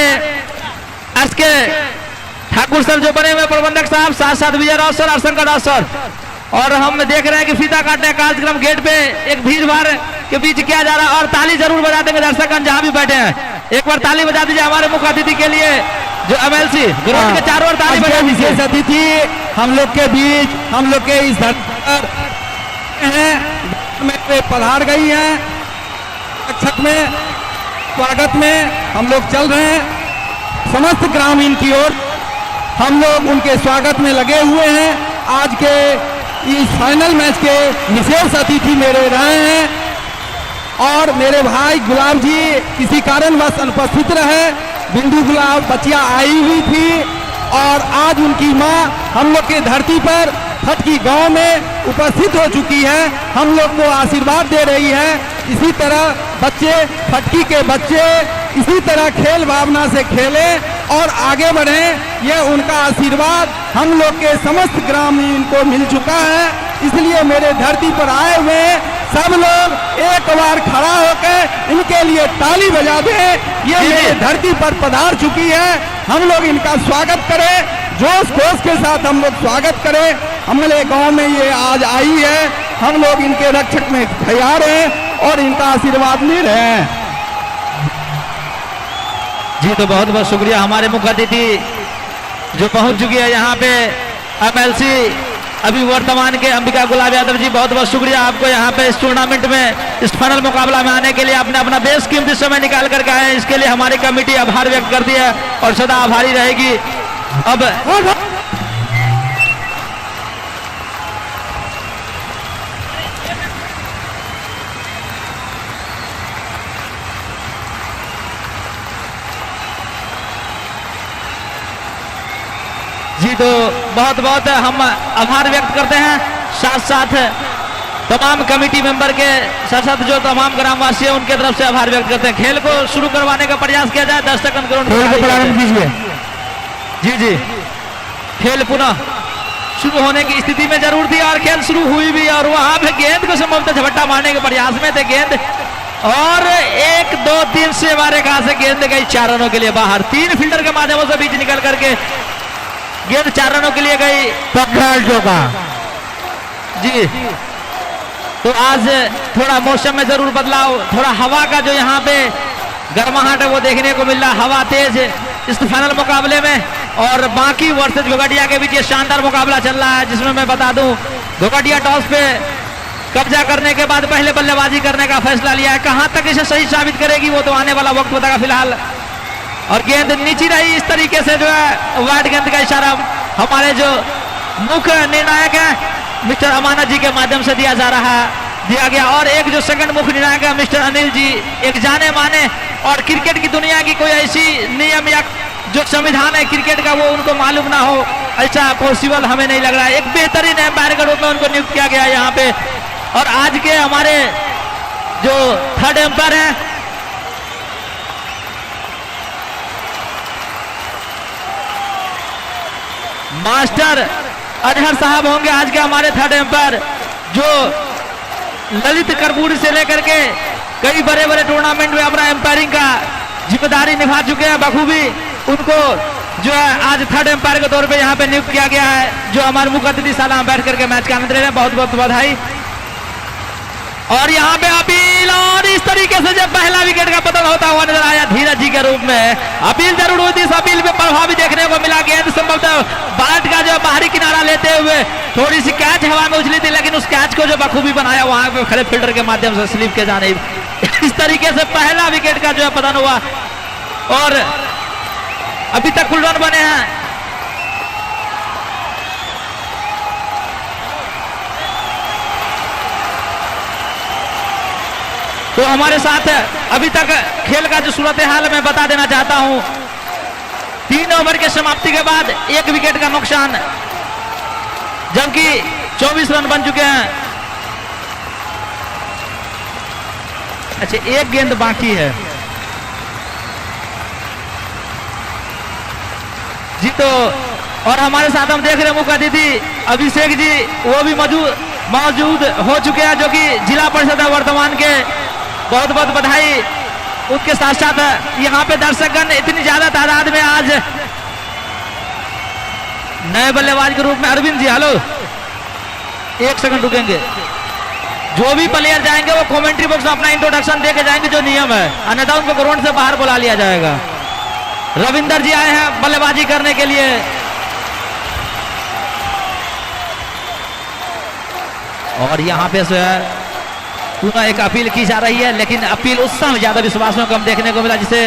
एसके ठाकुर सर जो बने हुए प्रबंधक साहब, साथ साथ विजय राव सर और शंकर राव सर, और हम देख रहे हैं कि फीता काटने का कार्यक्रम गेट पे एक भीड़ भाड़ के बीच किया जा रहा है। और ताली जरूर बजा देंगे दर्शक जहां भी बैठे हैं, एक बार ताली बजा दीजिए हमारे मुख्य अतिथि के लिए जो एमएलसी ग्राउंड के चारों ओर ताली बजा। विशेष अतिथि हम लोग के बीच, हम लोग के इस धरती पर पधार गई हैं। रक्षक में स्वागत में हम लोग चल रहे हैं। समस्त ग्रामीण की ओर हम लोग उनके स्वागत में लगे हुए हैं। आज के इस फाइनल मैच के विशेष अतिथि मेरे रहे हैं और मेरे भाई गुलाब जी किसी कारणवश अनुपस्थित रहे। बिंदु गुलाब बचिया आई हुई थी और आज उनकी मां हम लोग के धरती पर फटकी गांव में उपस्थित हो चुकी है, हम लोग को आशीर्वाद दे रही है। इसी तरह बच्चे, फटकी के बच्चे इसी तरह खेल भावना से खेलें और आगे बढ़ें, यह उनका आशीर्वाद हम लोग के समस्त ग्रामीण को मिल चुका है। इसलिए मेरे धरती पर आए हुए सब लोग एक बार खड़ा होकर इनके लिए ताली बजा दें। ये मेरे धरती पर पधार चुकी है, हम लोग इनका स्वागत करें, जोश खरोश के साथ हम लोग स्वागत करें। हमारे गांव में ये आज आई है, हम लोग इनके रक्षक में तैयार हैं और इनका आशीर्वाद ले रहे हैं। जी तो बहुत बहुत शुक्रिया हमारे मुख्य अतिथि जो पहुंच चुकी है यहाँ पे एमएलसी अभी वर्तमान के अंबिका गुलाब यादव जी, बहुत बहुत शुक्रिया आपको यहाँ पे इस टूर्नामेंट में इस फाइनल मुकाबला में आने के लिए। आपने अपना बेशकीमती समय निकाल करके आए, इसके लिए हमारी कमेटी आभार व्यक्त करती है और सदा आभारी रहेगी। अब जी तो बहुत बहुत हम आभार व्यक्त करते हैं, साथ साथ तमाम कमेटी मेंबर के साथ साथ जो तमाम ग्रामवासी हैं उनके तरफ से आभार व्यक्त करते हैं। खेल को शुरू करवाने का प्रयास किया जाए, दर्शक प्रारंभ कीजिए। जी जी, खेल पुनः शुरू होने की स्थिति में जरूर थी और खेल शुरू हुई भी, और वहां पे गेंद को संभवतः झपट्टा मारने के प्रयास में थे गेंद, और 1 2 3 से हमारे कहा से गेंद गई 4 रनों के लिए बाहर। 3 फील्डर के माध्यमों से बीच निकल करके गेंद 4 रनों के लिए गई का। जी तो आज थोड़ा मौसम में जरूर बदलाव, थोड़ा हवा का जो यहाँ पे गर्माहट है वो देखने को मिल रहा, हवा तेज इस फाइनल मुकाबले में। और बाकी वर्सेज घोघटिया के बीच ये शानदार मुकाबला चल रहा है, जिसमें मैं बता दूं घोघटिया टॉस पे कब्जा करने के बाद पहले बल्लेबाजी करने का फैसला लिया है। कहां तक इसे सही साबित करेगी वो तो आने वाला वक्त बताएगा। फिलहाल और गेंद नीचे रही, इस तरीके से जो है वाइड गेंद का इशारा हमारे जो मुख्य निर्णायक है मिस्टर अमानत जी के माध्यम से दिया गया। और एक जो सेकंड मुख्य निर्णायक है मिस्टर अनिल जी, एक जाने माने और क्रिकेट की दुनिया की कोई ऐसी नियम या जो संविधान है क्रिकेट का वो उनको मालूम ना हो, ऐसा पॉसिबल हमें नहीं लग रहा है। एक बेहतरीन एम्पायर के रूप में उनको नियुक्त किया गया है यहाँ पे। और आज के हमारे जो थर्ड एम्पायर हैं मास्टर अजहर साहब होंगे आज के हमारे थर्ड एम्पायर, जो ललित करपूरी से लेकर के कई बड़े बड़े टूर्नामेंट में अपना एम्पायरिंग का जिम्मेदारी निभा चुके हैं बखूबी। उनको जो है आज थर्ड एम्पायर के तौर पे यहाँ पे नियुक्त किया गया है, जो हमारे मुख्य अतिथि साला बैठ करके मैच का आनंद ले रहे हैं। बहुत बहुत बधाई। और यहाँ पे अपील, और इस तरीके से जब पहला विकेट का पतन होता हुआ नजर आया धीरज जी के रूप में, अपील जरूर हुई थी। इस अपील पे प्रभाव भी देखने को मिला। गेंद संभवतः बैट का जो बाहरी किनारा लेते हुए थोड़ी सी कैच हवा में उछली थी, लेकिन उस कैच को जो बखूबी बनाया वहां पे खड़े फील्डर के माध्यम से स्लिप के जानिब। इस तरीके से पहला विकेट का जो है पतन हुआ और अभी तक कुल रन बने हैं तो हमारे साथ अभी तक खेल का जो सूरत हाल मैं बता देना चाहता हूं। 3 ओवर के समाप्ति के बाद 1 विकेट का नुकसान, जबकि 24 रन बन चुके हैं। अच्छा, 1 गेंद बाकी है जी। तो और हमारे साथ हम देख रहे हैं मुख्य अतिथि अभिषेक जी, वो भी मौजूद हो चुके हैं, जो कि जिला परिषद वर्तमान के। बहुत बहुत बधाई। उसके साथ साथ यहाँ पे दर्शकगण इतनी ज्यादा तादाद में आज नए बल्लेबाज के रूप में अरविंद जी, हेलो 1 सेकंड रुकेंगे। जो भी प्लेयर जाएंगे वो कमेंट्री बॉक्स में अपना इंट्रोडक्शन दे के जाएंगे, जो नियम है, अन्यथा उनको ग्राउंड से बाहर बुला लिया जाएगा। रविंदर जी आए हैं बल्लेबाजी करने के लिए। और यहाँ पे जो है पुनः एक अपील की जा रही है, लेकिन अपील उस समय ज्यादा विश्वास में कम देखने को मिला, जिसे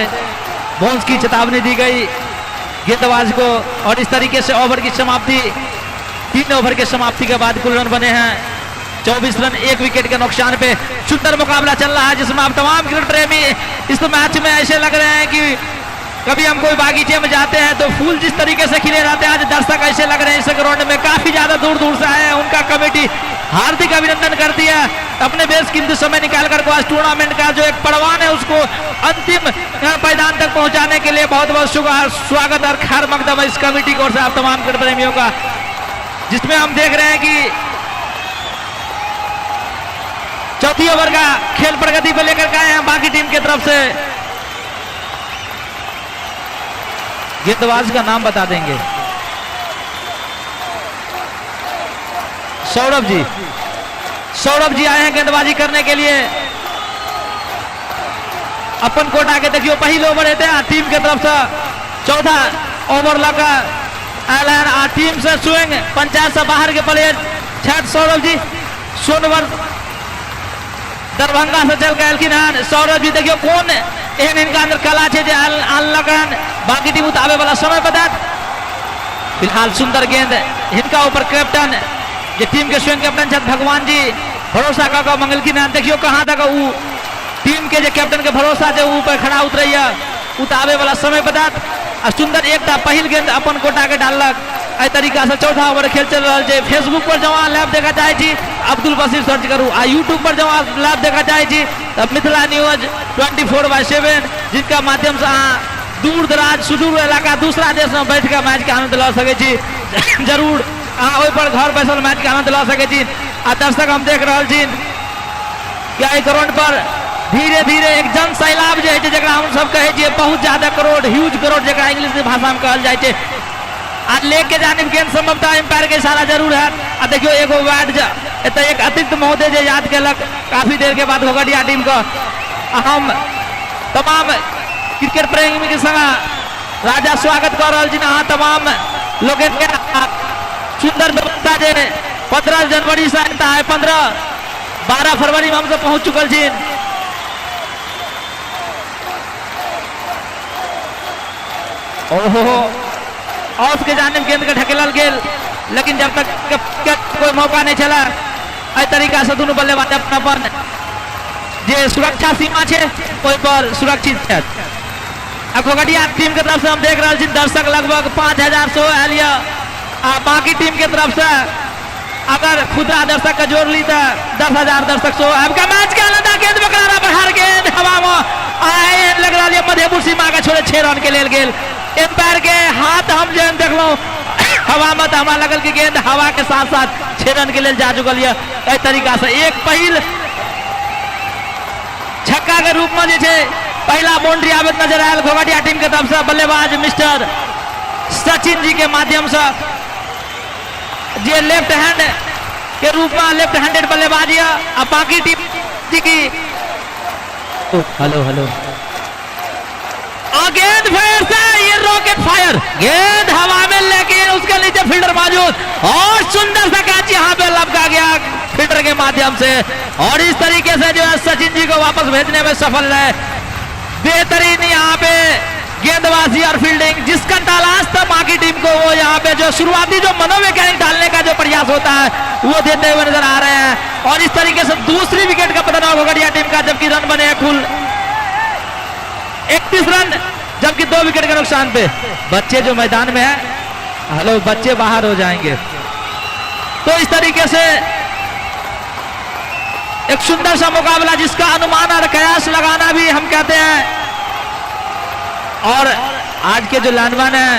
बाउंस की चेतावनी दी गई गेंदबाज को। और इस तरीके से ओवर की समाप्ति, 3 ओवर के समाप्ति के बाद कुल रन बने हैं 24 रन, 1 विकेट के नुकसान पे। सुंदर मुकाबला चल रहा है, जिसमें आप तमाम क्रिकेट प्रेमी इस मैच में ऐसे लग रहे हैं कि कभी हम कोई बागीचे में जाते हैं तो फूल जिस तरीके से खिले रहते हैं, आज दर्शक ऐसे लग रहे हैं इस ग्राउंड में काफी ज्यादा दूर दूर से आए हैं। उनका कमेटी हार्दिक अभिनंदन करती है। अपने बेशकीमती समय निकाल कर आज टूर्नामेंट का जो एक परवान है उसको अंतिम मैदान तक पहुंचाने के लिए बहुत बहुत स्वागत और खैर मकदम है इस कमेटी की ओर से आप तमाम क्रिकेट प्रेमियों का, जिसमें हम देख रहे हैं कि चौथी ओवर का खेल प्रगति पे लेकर के आए हैं बाकी टीम की तरफ से। गेंदबाज का नाम बता देंगे, सौरभ जी। सौरभ जी आए हैं गेंदबाजी करने के लिए। अपन कोट आगे देखियो, पहले ओवर रहते हैं टीम की तरफ से, चौथा ओवर लगा ऐलान आ टीम से स्विंग, पंचायत से बाहर के प्लेयर छठ सौरभ जी सोनवर दरभंगा से चल गए। सौरभ जी देखियो कौन एहन इनका अंदर कला है, बाकी टीम उतावे वाला समय बता। फिलहाल सुंदर गेंद इनका ऊपर कैप्टन ये टीम के स्वयं कैप्टन छठ भगवान जी भरोसा का मंगल की नाम देखियो कहां तक वो टीम के जो कैप्टन के भरोसा जो ऊपर खड़ा उतरैया उतावे वाला समय बता। सुंदर एक पहिल गेंद अपन कोटा के डालक। एहि तरीका से चौथा ओवर खेल चल रहा है। फेसबुक पर जहाँ लाइव देखा चाहे छी अब्दुल बशीर सर्च करूँ, आ यूट्यूब पर जहाँ लाइव देखा चाहे छी तब मिथिला न्यूज 24/7, जिनका माध्यम से अहाँ दूर दराज सुदूर इलाका दूसरा देश में बैठ के मैच के आनंद ला सके छी। जरूर अहाँ ओहि पर घर बैसल मैच के आनंद ला सके छी। आ दर्शक हम देख रहा छी क्या ग्राउंड पर धीरे धीरे एक जन सैलाब जो है जरा हम सब कहे छिए बहुत ज्यादा करोड़ ह्यूज करोड़ जरा इंग्लिश भाषा में कहल जाए छे। आ लेके जाने गेंद संभवतः एम्पायर के इशारा जरूर है। आ देखियो एगो वार्ड एक अतिरिक्त महोदय जो याद केलक काफी देर के बाद घोघटिया टीम को। हम तमाम क्रिकेट प्रेमी के संग राजा स्वागत कर रहा जी हाँ तमाम लोग के सुंदर व्यवस्था जे 15 जनवरी से आता है 12 फरवरी में हम सब पहुंच चुकल छी। ओहो ऑफ के जानिब गेंद के ढकेलल गेल, लेकिन जब तक कोई मौका नहीं चला एहि तरीका से दोनों बल्लेबाज अपन जे सुरक्षा सीमा है ओहि पर सुरक्षित है। घोघटिया टीम के तरफ से हम देख रहे हैं दर्शक लगभग 5000 सो आयल आ बाकी टीम के तरफ से अगर खुदरा दर्शक का जोड़ ली तो 10,000 दर्शक सो। आपका मैच के अलग गेंद बकरारा बाहर गेंद हवा में आए लग रहा है मधेपुर सीमा का छोड़े 6 रन के लेल गेल। एम्पायर के हाथ हम जो देख लो हवा में तो हमारा लगल की गेंद हवा के साथ साथ 6 रन के लिए जा चुकल है। इस तरीका से एक पहिल छक्का के रूप में जे पहला बाउंड्री आवेद नजर आयल घोघटिया टीम के तरफ से बल्लेबाज मिस्टर सचिन जी के माध्यम से जे लेफ्ट हैंड के रूप में लेफ्ट हैंडेड बल्लेबाजी है। अब बाकी टीम जी की हेलो गेंद फिर से ये रॉकेट फायर गेंद हवा में लेकिन उसके नीचे फील्डर मौजूद और सुंदर सा कैच यहाँ पे लपका गया फील्डर के माध्यम से और इस तरीके से जो है सचिन जी को वापस भेजने में सफल है। बेहतरीन यहाँ पे गेंदबाजी और फील्डिंग जिसका तलाश था बाकी टीम को वो यहाँ पे जो शुरुआती जो मनोवैज्ञानिक डालने का जो प्रयास होता है वो देते हुए नजर आ रहे हैं। और इस तरीके से दूसरी विकेट का पतन हुआ घोघटिया टीम का, जबकि रन बने हैं कुल 31 रन, जबकि 2 विकेट के नुकसान पे बच्चे जो मैदान में है हेलो बच्चे बाहर हो जाएंगे। तो इस तरीके से एक सुंदर सा मुकाबला जिसका अनुमान और कयास लगाना भी हम कहते हैं। और आज के जो लानवान है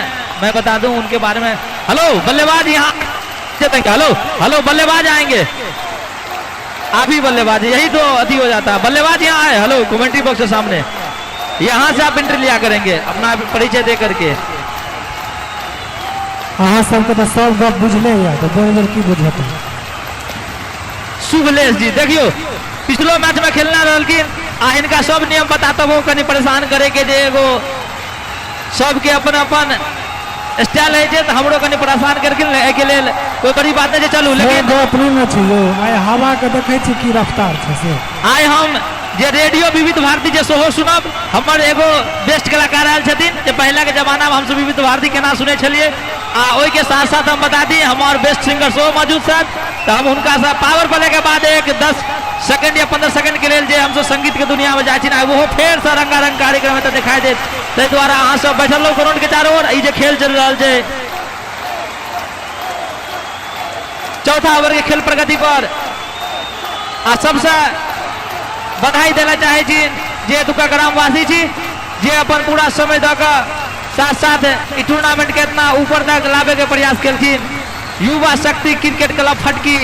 मैं बता दूं उनके बारे में। हेलो बल्लेबाज यहाँ हेलो बल्लेबाज आएंगे आप ही बल्लेबाज, यही तो अति हो जाता है। बल्लेबाज यहाँ आए हेलो कमेंट्री बॉक्स के सामने, यहाँ से आप एंट्री लिया करेंगे अपना परिचय दे करके। अहाँ सबके तो सब गप बुझले या तो बोल की बुझत शुभलेश जी देखियो पिछलो मैच में खेलना रहलकिन आ इनका सब नियम बताता वो कनी परेशान करे के जे एगो सबके अपन अपन स्टाइल है जे तो हमरो कनी परेशान करके के लेल कोई बड़ी बात नहीं चलू। लेकिन अपनी में छी यो आय हवा के देखे छी की रफ्तार छै से आय हम जे रेडियो विविध भारती जे सोहो सुनब हमर एगो बेस्ट कलाकार आयल छथिन जे पहला के जमाना में हम सब विविध भारती केना सुने छलिए आ ओई के साथ साथ हम बता दी हमार बेस्ट सिंगर शो मौजूद छथि तो हम उनका से पावर प्ले के बाद एक 10 सेकंड या 15 सेकंड के लेल जे हम सब संगीत के दुनिया में जाइ छी ना वो फेर से रंगारंग कार्यक्रम में दिखाई दे ताहि द्वारा अहाँ सब बैठल लोग ग्राउंड के चारों ओर ई जे खेल चल रहल छै चौथा ओवर के खेल प्रगति पर आ सबसे बधाई देना चाहे छी जे एतुका ग्रामवासी छी जे अपन पूरा समय दऽ कऽ साथ साथ ई टूर्नामेंट के इतना ऊपर तक लावे के प्रयास केलखिन। युवा शक्ति क्रिकेट क्लब फटकी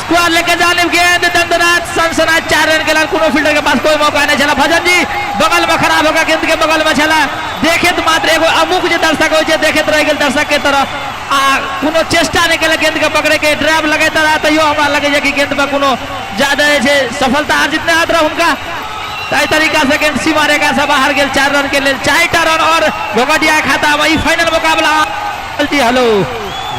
स्क्वायर लेके जाने गेंद दंदनाथ सनसनाथ 4 रन के लिए कोनो फील्डर के पास कोई मौका नहीं चला। भजन जी बगल में खराब होगा गेंद के बगल में चला देखे तो मात्र एगो अमुक जो दर्शक हो देखे रह गए दर्शक के तरफ आ कोनो चेष्टा नहीं कल गेंद के पकड़े के ड्राइव लगेता रहा तैयो हमरा लगे कि गेंद में कोनो ज्यादा सफलता अर्जित नहीं होता उनका तय तरीका से गेंद सीमा रेखा से बाहर गेल 4 रन के लिए 4 रन और घोघटिया खाता वही फाइनल मुकाबला। हेलो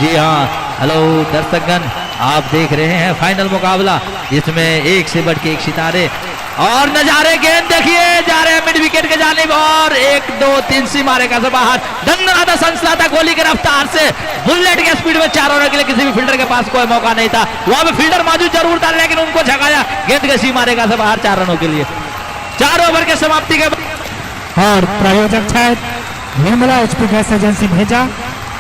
जी हाँ हेलो दर्शकगण आप देख रहे हैं फाइनल मुकाबला जिसमें एक से बढ़ के एक सितारे और नजारे गेंद देखिए जा रहे हैं मिड विकेट के जानिब और 1 2 3 सीमा रेखा से बाहर दंडनाथा संसलाता गोली की रफ्तार से बुलेट के स्पीड में 4 रन के लिए किसी भी फील्डर के पास कोई मौका नहीं था। वहां पे फील्डर मौजूद जरूर था लेकिन उनको झगाया गेंद के सीमा रेखा से बाहर 4 रनों के लिए 4 ओवर के समाप्ति के बाद। और प्रायोजक Nirmala HP gas agency Bheja,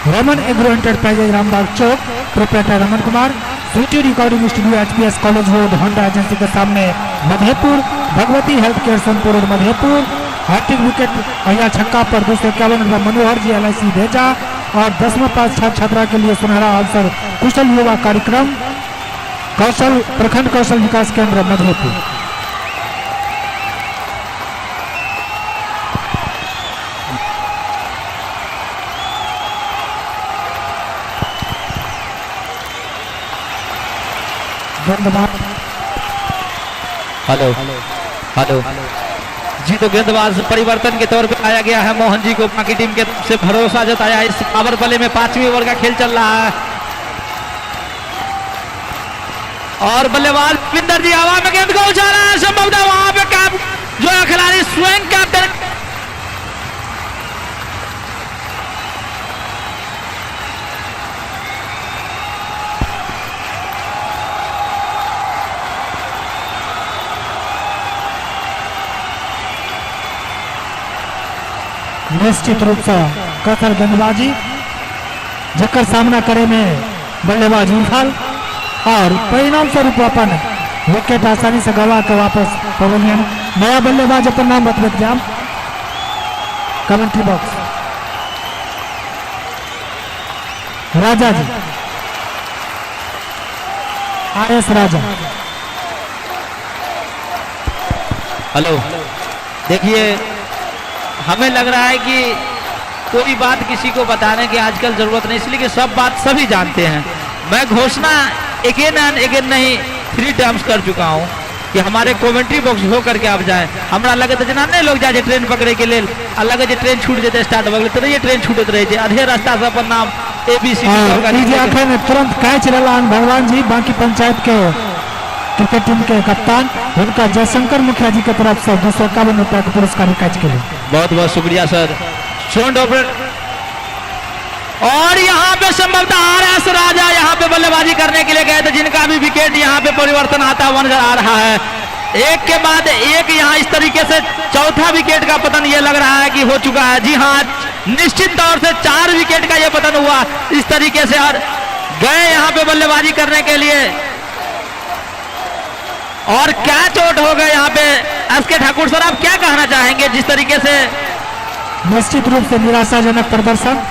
Raman agro enterprises Rambagh Chowk, proprietor Raman Kumar, city recording studio HPS college road Honda agency के सामने Madhepur, Bhagwati health care Sonpur road Madhepur. Hat-trick wicket अहिया छक्का पर 251 मनोहर जी LIC भेजा और 10वां पास छात्र छात्रा के लिए सुनहरा अवसर कुशल युवा कार्यक्रम कौशल प्रखंड कौशल विकास केंद्र मधेपुर। हेलो हेलो जी तो गेंदबाज परिवर्तन के तौर पे आया गया है मोहन जी को, बाकी टीम के से भरोसा जताया। इस पावर प्ले में 5वीं ओवर का खेल चल रहा है और बल्लेबाज विंदर जी हवा में गेंद को उछाला है। संभवतः वहां पे कैप जो है खिलाड़ी स्वयं कैप्टन निश्चित रूप से कसल गेंदबाजी जकर सामना करे में बल्लेबाज विफल और परिणाम स्वरूप अपन विकेट आसानी से गवा के वापस पवेलियन। नया बल्लेबाज अपन नाम बतबैत जाम कमेंट्री बॉक्स। राजा जी, RS राजा। हेलो, देखिए हमें लग रहा है कि कोई बात किसी को बताने की आजकल जरूरत नहीं, इसलिए कि सब बात सभी जानते हैं। मैं घोषणा अगेन एंड अगेन नहीं 3 टाइम्स कर चुका हूं कि हमारे कमेंट्री बॉक्स हो करके आप जाए। हमरा लगे तो जना नहीं लोग जाए ट्रेन पकड़े के लिए, अलग जे ट्रेन छूट जाते स्टार्ट हो गए तो ये ट्रेन छूटत रहे थे अधे रास्ता से अपन नाम ABCD तुरंत कैच रलान भगवान जी। बाकी पंचायत के क्रिकेट टीम के कप्तान उनका जयशंकर मुखिया जी की तरफ से 251 रुपया का पुरस्कार कैच के लिए बहुत बहुत शुक्रिया सर। और यहाँ पे संभवतः RS राजा यहाँ पे बल्लेबाजी करने के लिए गए थे, जिनका भी विकेट यहाँ पे परिवर्तन आता हुआ नजर आ रहा है। एक के बाद एक यहाँ इस तरीके से चौथा विकेट का पतन ये लग रहा है कि हो चुका है। जी हाँ, निश्चित तौर से 4 विकेट का ये पतन हुआ इस तरीके से और गए यहाँ पे बल्लेबाजी करने के लिए और क्या चोट हो गए यहाँ पे। SK ठाकुर सर, आप क्या कहना चाहेंगे जिस तरीके से? निश्चित रूप से निराशाजनक प्रदर्शन।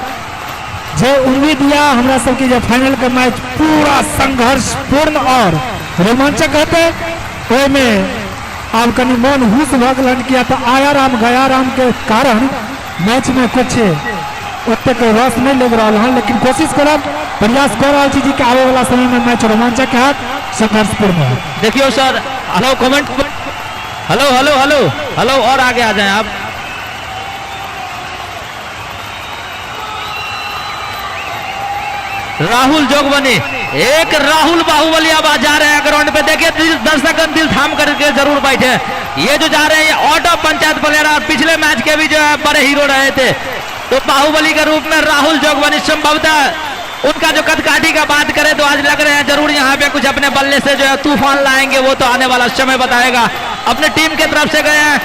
जो उम्मीद दिया हमरा सबके जो फाइनल का मैच पूरा संघर्षपूर्ण और रोमांचक होते में अब कनी मन हुस भगलन किया तो आया राम गया राम के कारण मैच में कुछ उतने को रस नहीं लग रहा है, लेकिन कोशिश करब प्रयास कर रहा जी कि आने वाला समय में मैच रोमांचक है, संघर्षपूर्ण है। देखियो sir, hello comment, hello hello hello hello और आगे आ जाएं आप। राहुल जोगबनी, एक राहुल बाहुबली अब जा रहे हैं ग्राउंड पे। देखिए दर्शक दिल थाम करके जरूर बैठे। ये जो जा रहे हैं ये ऑटो पंचायत प्लेयर और पिछले मैच के भी जो है बड़े हीरो रहे थे, तो बाहुबली के रूप में राहुल जोगबनी संभवतः उनका जो कदकाठी का बात करें तो आज लग रहे हैं जरूर यहाँ पे कुछ अपने बल्ले से जो है तूफान लाएंगे, वो तो आने वाला समय बताएगा। अपने टीम की तरफ से गए हैं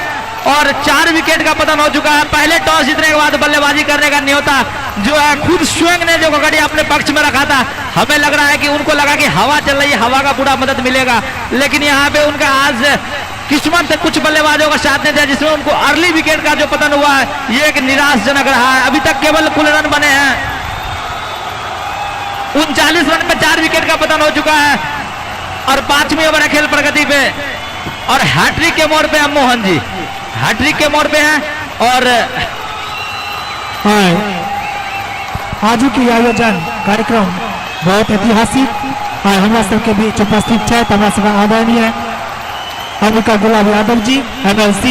और 4 विकेट का पतन हो चुका है। पहले टॉस जीतने के बाद बल्लेबाजी करने का न्योता जो है खुद स्वयं ने जो गगड़िया अपने पक्ष में रखा था। हमें लग रहा है कि उनको लगा कि हवा चल रही है, हवा का पूरा मदद मिलेगा, लेकिन यहाँ पे उनका आज किस्मत से कुछ बल्लेबाजों का साथ नहीं दिया, जिसमें उनको अर्ली विकेट का जो पतन हुआ है ये एक निराशजनक रहा है। अभी तक केवल कुल रन बने हैं 39 रन में 4 विकेट का पतन हो चुका है और 5वीं ओवर है खेल प्रगति पे और हैट्रिक के मोड़ पे है मोहन जी, हैट्रिक के मोड़ पे हैं। और आज की आयोजन कार्यक्रम बहुत ऐतिहासिक है। हमारा सबके बीच उपस्थित है हमारा सब आदरणीय अमिका गुलाब यादव जी MLC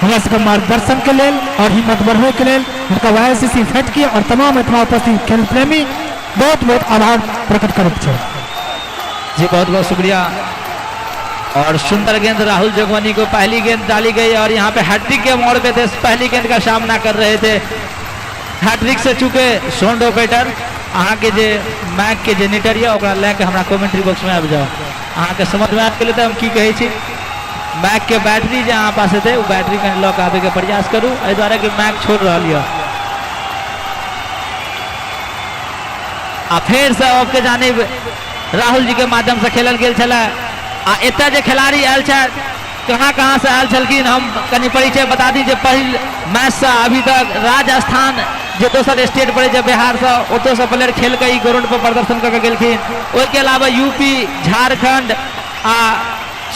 हमारा सबके मार्गदर्शन के लिए और हिम्मत बढ़ाने के लिए उनका YCC फेट किया और तमाम इतना उपस्थित खेल प्रेमी बहुत बहुत आभार प्रकट करते हैं जी, बहुत बहुत शुक्रिया। और सुंदर गेंद राहुल जोगबनी को पहली गेंद डाली गई और यहाँ पे हैट्रिक के मोड़ पे थे, पहली गेंद का सामना कर रहे थे। हैट्रिक से चुके सोंड ऑपरेटर अहाँ के जे मैक के जे नीटर है ओकरा लेके हमरा कमेंट्री बॉक्स में आबि जाओ। अहाँ के समझ में आबि गेलै तऽ हम की कहै छी, मैक के बैटरी जे अहाँ पास हेतै ओ बैटरी कनि लऽ के आबे के प्रयास करू, एहि दुआरे कि मैक छोड़ रहल यऽ। आ फेर से आपके जानिब राहुल जी के माध्यम से खेलल गेल छलै आ एतय जे खिलाड़ी आयल छथि कहाँ से आयल छलखिन हम कनि परिचय बता दी। पहिल मैच से अभी तक राजस्थान जो दोसर स्टेट पड़े छै बिहार से ओतो से प्लेयर खेल के ग्राउंड पर प्रदर्शन करके गेलखिन। ओहिके अलावा यूपी, झारखंड आ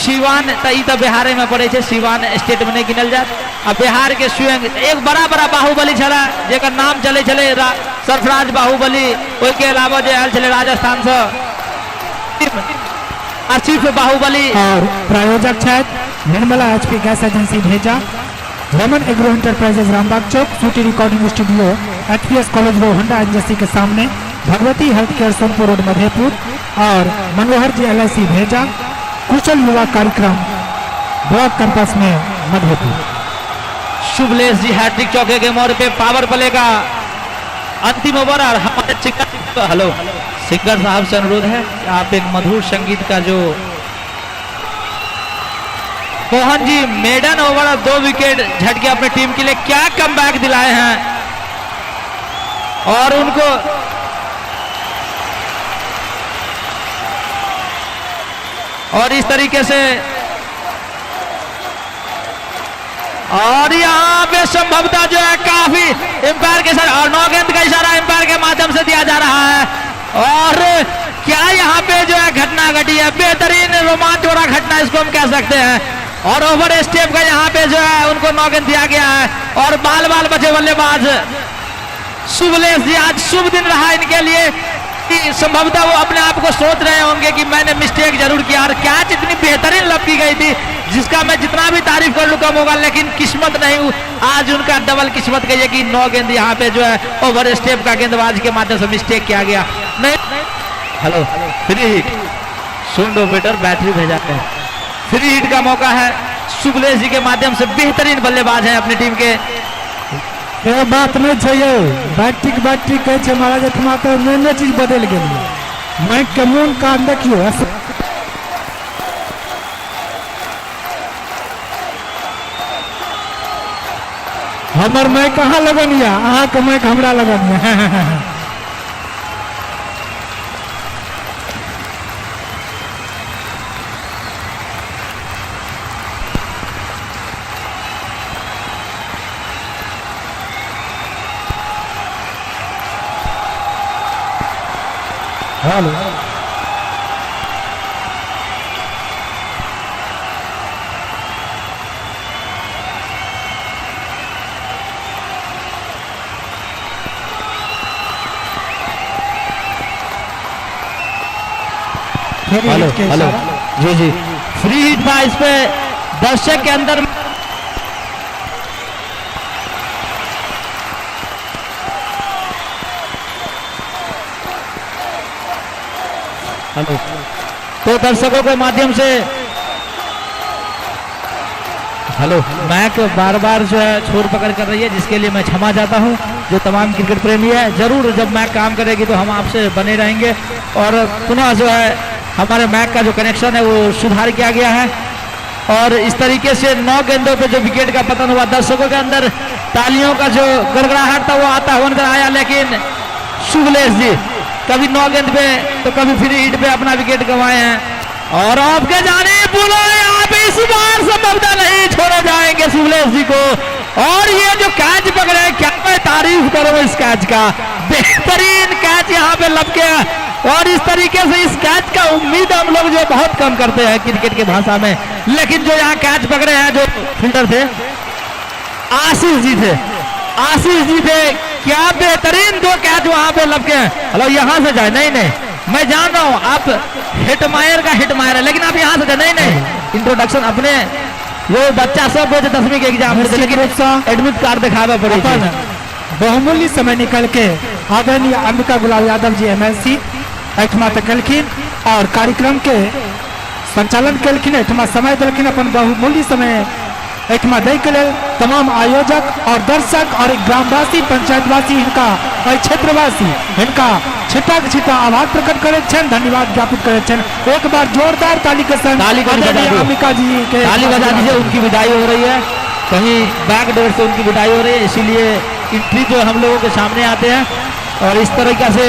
सिवान तो बिहार में पड़े छै, सिवान स्टेट में नहीं गिनल जात। आ बिहार के स्वयं एक बड़ा बड़ा बाहुबली छला जेकर नाम चले छले सरफराज बाहुबली। ओहिके अलावा जो आयल छले राजस्थान से आसिफ बाहुबली और प्रायोजक Nirmala HP gas agency Bheja, Raman agro enterprises Rambagh Chowk, city recording studio, HPS college road Honda agency के सामने, Bhagwati health care Sonpur road Madhepur और मनोहर जी एलआईसी भेजा, कुशल युवा कार्यक्रम ब्लॉक कैंपस में मधेपुर। शुभलेश जी हैट्रिक चौके के मोड़ पे पावर प्ले का अंतिम ओवर और हमारे सिंगर साहब से अनुरोध है कि आप एक मधुर संगीत का जो मोहन जी मेडन ओवर और 2 विकेट झटके अपने टीम के लिए क्या कमबैक दिलाए हैं और उनको और इस तरीके से और यहाँ पे संभवतः जो है काफी एम्पायर के साथ और 9 गेंद का इशारा एम्पायर के माध्यम से दिया जा रहा है और क्या यहाँ पे जो है घटना घटी है, बेहतरीन रोमांच वाला घटना इसको हम कह सकते हैं और ओवर स्टेप का यहाँ पे जो है उनको 9 गेंद दिया गया है और बाल बाल बचे बल्लेबाज शुभलेश जी। आज शुभ दिन रहा इनके लिए कि संभवतः वो अपने आप को सोच रहे होंगे कि मैंने मिस्टेक जरूर किया और कैच इतनी बेहतरीन लपकी गई थी जिसका मैं जितना भी तारीफ कर लूं कम होगा, लेकिन किस्मत नहीं, आज उनका डबल किस्मत कहिए कि 9 गेंद यहाँ पे जो है ओवर स्टेप का गेंदबाज के माध्यम से मिस्टेक किया गया। नहीं हेलो फ्री हिट सुन लो बेटर बैटरी भेजा है, फ्री हिट का मौका है शुभलेश जी के माध्यम से, बेहतरीन बल्लेबाज हैं अपनी टीम के। ये बात नहीं चाहिए बैटिक कहे छे महाराज एठमा तो मैंने चीज बदल गई मैं कमून का देखियो हमर मैं कहाँ लगनिया अहाँ के मैं हमरा लगनिया हेलो हेलो जी जी फ्री हिट था इस पे दर्शक के अंदर हेलो तो दर्शकों के माध्यम से हेलो मैक बार बार जो है छोर पकड़ कर रही है जिसके लिए मैं क्षमा चाहता हूं। जो तमाम क्रिकेट प्रेमी है जरूर जब मैक काम करेगी तो हम आपसे बने रहेंगे और पुनः जो है हमारे मैक का जो कनेक्शन है वो सुधार किया गया है और इस तरीके से 9 गेंदों पे जो विकेट का पतन हुआ, दर्शकों के अंदर तालियों का जो गड़गड़ाहट था वो आता हुआ नजर आया, लेकिन शुभलेश जी कभी 9 गेंद पे तो कभी फ्री हिट पे अपना विकेट गंवाए हैं और आपके जाने बोलो आप इस बार संभवतः नहीं छोड़े जाएंगे शुभलेश जी को। और ये जो कैच पकड़े क्या मैं तारीफ करूं इस कैच का, बेहतरीन कैच यहाँ पे लपके और इस तरीके से इस कैच का उम्मीद हम लोग जो बहुत कम करते हैं क्रिकेट की भाषा में, लेकिन जो यहाँ कैच पकड़े हैं जो फील्डर थे आशीष जी थे, क्या बेहतरीन 2 कैच वहां पे लपके हैं। हेलो यहाँ से जाए नहीं मैं जान रहा हूँ आप हिटमायर है लेकिन आप यहाँ से जाए नहीं इंट्रोडक्शन अपने वो बच्चा सब 10वीं के एग्जाम में लेकिन एडमिट कार्ड दिखावा पड़ेगा। बहुमूल्य समय निकल के आदरणीय अंबिका गुलाब यादव जी MLC एठमा तकलखिन और कार्यक्रम के संचालन कलखिन, एठमा समय दिलखिन अपन बहुमूल्य समय एठमा दे के लेल तमाम आयोजक और दर्शक और ग्रामवासी पंचायतवासी इनका और क्षेत्रवासी इनका छिटा आभार प्रकट करे छन, धन्यवाद ज्ञापित करे छन। एक बार जोरदार ताली के संग अंबिका जी के ताली बजा दीजिए। उनकी विदाई हो रही है, कहीं बैक डोर से उनकी विदाई हो रही है, इसीलिए एंट्री जो हम लोगों के सामने आते हैं और इस तरीके से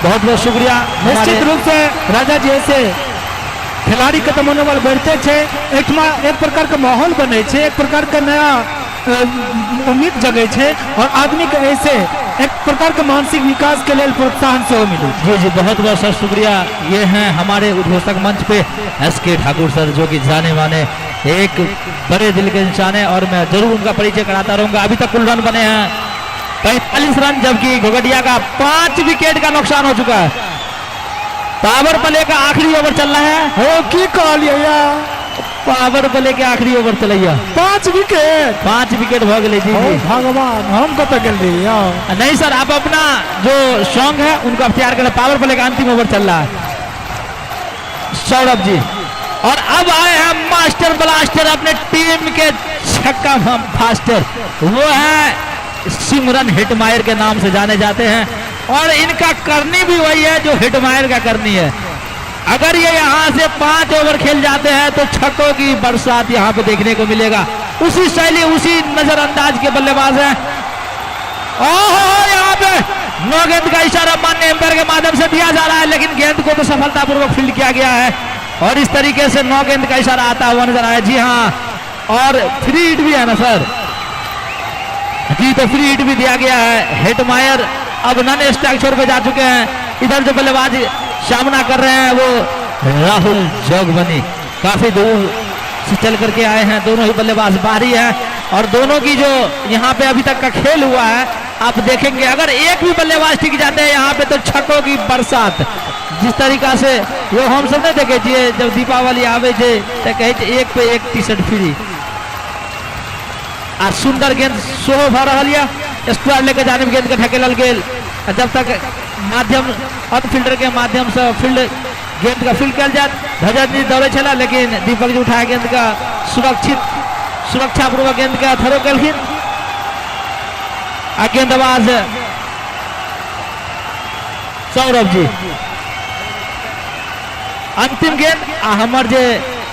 बहुत बहुत शुक्रिया। निश्चित रूप से राजा जी ऐसे खिलाड़ी के तो मनोबल बढ़ते छे, एक प्रकार का माहौल बने छे, एक प्रकार का नया उम्मीद जगे छे और आदमी के ऐसे एक प्रकार के मानसिक विकास के लिए प्रोत्साहन से मिले। जी बहुत बहुत सर शुक्रिया। ये हैं हमारे उद्घोषक मंच पे SK ठाकुर सर जो कि जाने माने एक बड़े दिल के इंसान है और मैं जरूर उनका परिचय कराता रहूंगा। अभी तक कुल रन बने हैं 45 रन, जबकि घोघटिया का 5 विकेट का नुकसान हो चुका है। पावर प्ले का आखिरी ओवर चल रहा है। की कहलिए पावर प्ले के आखिरी ओवर चलैया 5 विकेट 5 विकेट भ गए जी ओ जी। भगवान हम कत गेल रही नहीं सर, आप अपना जो सॉन्ग है उनको अख्तियार करें। पावर प्ले का अंतिम ओवर चल रहा है सौरभ जी। और अब आए हैं मास्टर ब्लास्टर, अपने टीम के छक्का फास्टर, वो है सिमरन हिटमायर के नाम से जाने जाते हैं। और इनका करनी भी वही है जो हिटमायर का करनी है। अगर ये यहाँ से 5 ओवर खेल जाते हैं तो छक्कों की बरसात यहाँ पे देखने को मिलेगा। उसी शैली, उसी नजरअंदाज के बल्लेबाज हैं। ओहो, यहाँ पे नो गेंद का इशारा माननीय एम्पायर के माध्यम से दिया जा रहा है, लेकिन गेंद को तो सफलतापूर्वक फील्ड किया गया है। और इस तरीके से नो गेंद का इशारा आता हुआ नजर आया। जी हाँ, और फ्री हिट भी है ना सर जी, तो फ्री हिट भी दिया गया है। हिटमायर अब नन स्ट्राइक छोर पे जा चुके हैं। इधर जो बल्लेबाज सामना कर रहे हैं वो राहुल जोगबनी, काफी दूर से चल करके आए हैं। दोनों ही बल्लेबाज बाहरी हैं और दोनों की जो यहाँ पे अभी तक का खेल हुआ है आप देखेंगे, अगर एक भी बल्लेबाज टिक जाते हैं यहाँ पे तो छक्कों की बरसात। जिस तरीका से यो हम सब नहीं देखे छिए, जब दीपावली आवे छे तो कहे एक पे एक टी शर्ट फ्री। आ सुंदर गेंद सोहो भ रहा है, स्क्वायर लेके जाने में गेंद के ढकेलल गेल। जब तक माध्यम अनफील्डर के माध्यम से फील्ड गेंद का फील्ड कल जाए, धजत जी दौड़े छला, लेकिन दीपक जी उठाया गेंद का सुरक्षा पूर्वक गेंद का थरो कलखिन। आ गेंदबाज सौरभ जी अंतिम गेंद। हमर जे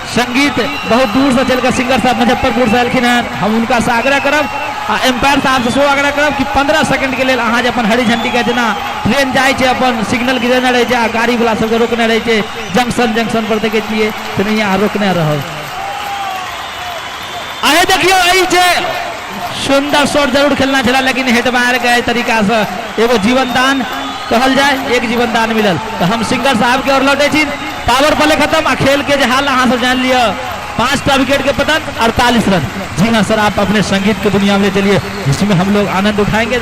संगीत बहुत दूर से चलकर सिंगर साहब मुजफ्फरपुर से अलखिन हैं, हम उनका से आग्रह करब आ एम्पायर साहब से आग्रह करब कि 15 सेकंड के लिए अहाँ अपन हरी झंडी के जना ट्रेन जाए छे अपन सिग्नल गिरेने रहे छे, गाड़ी वाला सबके रोकने रहे छे, जंक्शन पर देखे छिए तो नहीं यहाँ रोकने रहो। आए देखियो आई छे सुंदर शॉट जरूर खेलना चला, लेकिन हिटमायर के तरीका से एगो जीवन दान कहल जाए, एक जीवन दान मिलल। तो हम सिंगर साहब के ओर लौटे छी। पावर प्ले खत्म आ खेल के हाल अहाँ सब जान लिया, 5टा विकेट के पतन 48 रन। जी हाँ सर, आप अपने संगीत की दुनिया में चलिए जिसमें हम लोग आनंद उठाएंगे।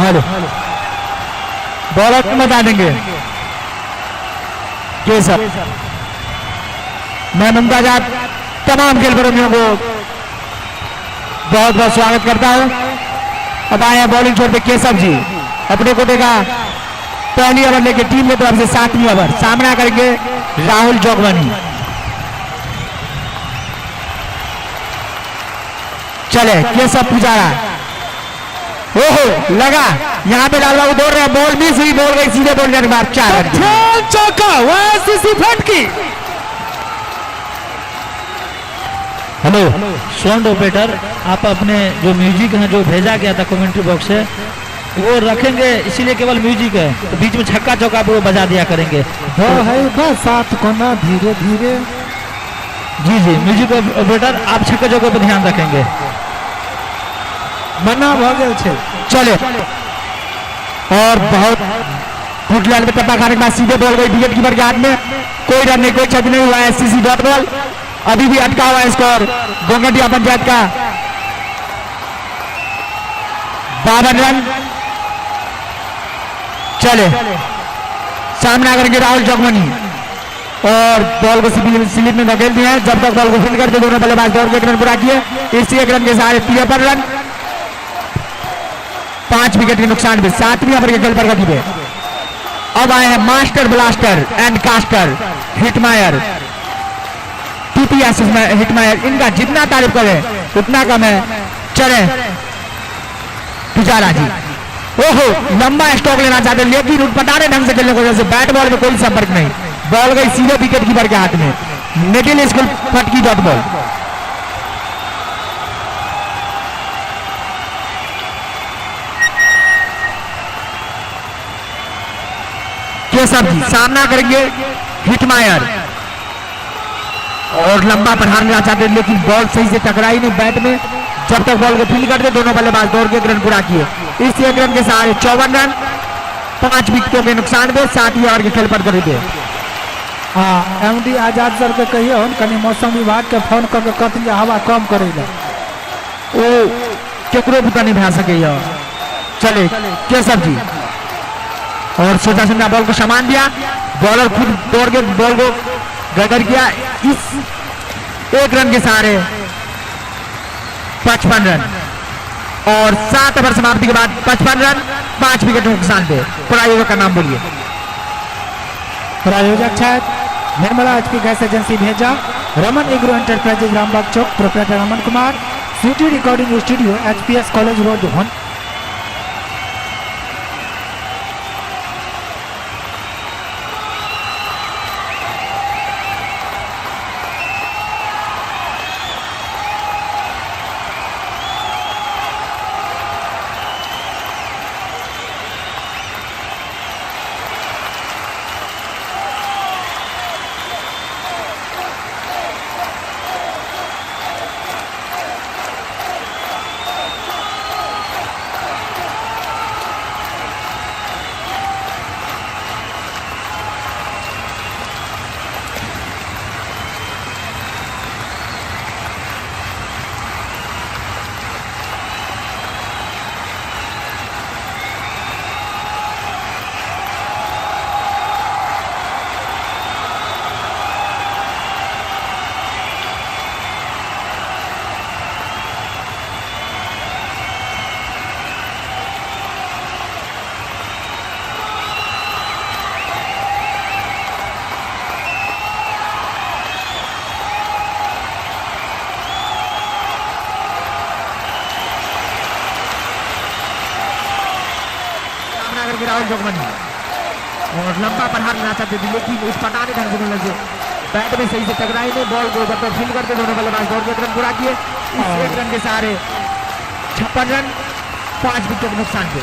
हेलो बॉलर बता देंगे केसर। मैं मुमताज तमाम खेल प्रेमियों को बहुत बहुत स्वागत करता हूं। अब आए हैं बॉलिंग छोड़ पे केशव जी अपने कोटे का पहली ओवर लेके टीम की तरफ से 7वीं ओवर सामना करेंगे राहुल जोगवानी। चले केशव पुजारा, ओहो लगा यहाँ पे लाल बाबू दौड़ रहे हैं, बॉल मिस हुई, बॉल गई सीधे बॉल जाने के बाद 4 रन चौका ओएससी फटकी। हेलो साउंड ऑपरेटर, आप अपने जो म्यूजिक है जो भेजा गया था कमेंट्री बॉक्स से वो रखेंगे, इसीलिए केवल म्यूजिक है तो बीच में छक्का चौका वो बजा दिया करेंगे। है बस साथ कोना धीरे धीरे। जी जी म्यूजिक ऑपरेटर आप छक्का चौके पर ध्यान रखेंगे। मना भ गेल छे। चले और बहुत फुट लाइन में टप्पा खाने के बाद सीधे बॉल गई विकेट कीपर के हाथ में, कोई रन नहीं, कोई क्षति नहीं हुआ है। एससीसी डॉट बॉल अभी भी अटका हुआ है स्कोर गोंगटिया पंचायत का 52 रन। चले सामना करेंगे राहुल जोगवानी और बॉल को स्लिप में धकेल दिया है। जब तक बॉल को फील्ड करते दोनों बल्लेबाज दौड़ के 1 रन पूरा किए। इस 1 रन के सहारे 53 रन 5 विकेट के नुकसान पे 7वीं ओवर के खेल पर गति पे। अब आए हैं master blaster and caster Hetmyer टीपीएस हिटमायर, इनका जितना तारीफ करें उतना कम है। चले पुजारा जी, ओहो लंबा स्ट्रोक लेना चाहते लेकिन उठपटारे ढंग से खेलने की वजह से बैट बॉल में कोई संपर्क नहीं, बॉल गई सीधे विकेट कीपर के हाथ में। मिडिल स्कूल फटकी डॉट बॉल। केशव जी सामना करेंगे हिटमायर और लंबा प्रहार लेना चाहते लेकिन बॉल सही से टकराई नहीं बैट में। जब तक बॉल को फील्ड करते दोनों बल्लेबाज दौड़ के 1 रन पूरा किए। इस 1 रन के सहारे 54 रन 5 विकेटों के नुकसान पे 7वीं ओवर के खेल पर करेंगे। हाँ एमडी आजाद सर के कहिए कहीं मौसम विभाग के फोन करके कहती हवा कम करेगा ओ केकरो पता नहीं भा सके। चले केशव जी और सोचा समझा बॉल को सामान दिया, बॉलर खुद दौड़ के बॉल को गदर किया। इस 1 रन के सहारे 55 रन और 7 ओवर समाप्ति के बाद 55 रन 5 विकेट नुकसान पे। प्रायोजक का नाम बोलिए। प्रायोजक शायद Nirmala HP gas agency Bheja, Raman agro enterprises Rambagh Chowk, proprietor Raman Kumar, city recording studio HPS college road one. Rahul Jogwani और लंबा प्रहार लेना चाहते थे लेकिन उस पटाने ढंग से मिलने से बैट में सही से टकराई नहीं, बॉल को जब तक फील्ड करते दोनों बल्लेबाज दौड़ के 1 रन पूरा किए। इस 1 रन के सहारे 56 रन 5 विकेट नुकसान पे।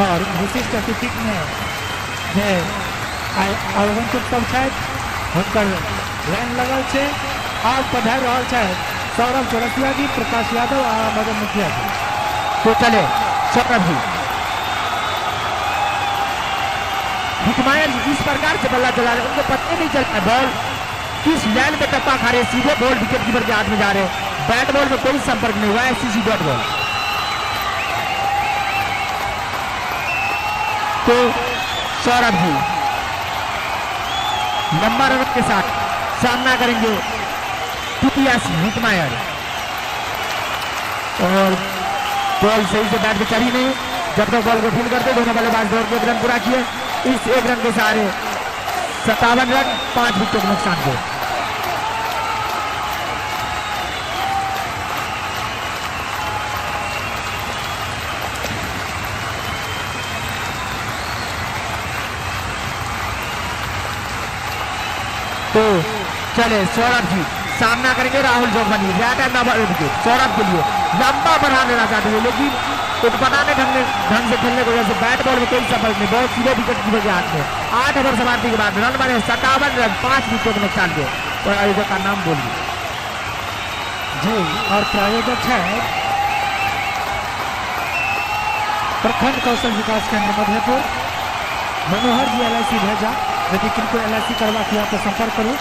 और विशिष्ट अतिथि में आगंतुक सब हुनकर लाइन लगल है और पधार रहा है सौरभ चौरसिया जी, प्रकाश यादव और मदन मुखिया जी। तो चले सौरभ जी हिटमायर इस प्रकार से बल्ला चला रहे उनको पता नहीं चलता बॉल किस लाइन पे टप्पा खा रहे, सीधे बॉल विकेट कीपर के हाथ में जा रहे, बैट बॉल में कोई संपर्क नहीं हुआ है। एससीसी डॉट बॉल तो सौरभ जी लंबा रन के साथ सामना करेंगे टूपियास हिटमायर। और बॉल सही से बैट पे चढ़ी नहीं, जब तक बॉल को फील करते दोनों बल्लेबाज दौड़ के 1 रन पूरा किए। इस 1 रन के सहारे 57 रन 5 विकेट के नुकसान पे। तो चले सौरभ जी सामना करेंगे Rahul Jogbani. Rat and number wicket Saurabh के लिए लंबा बढ़ा लेना चाहते हैं, लेकिन एक बनाने ढंग से खेलने की वजह से बैट बॉल में कोई सफल नहीं। बहुत सीधे विकेट की वजह हाथ में 8 ओवर समाप्ति के बाद रन बने 57 रन 5 विकेट के नुकसान पे। और आयोजक का नाम बोलिए जी। और प्रायोजक है प्रखंड कौशल विकास केंद्र मधेपुर, मनोहर जी LIC भेजा। यदि किनको LIC करवा के यहाँ पर संपर्क करो।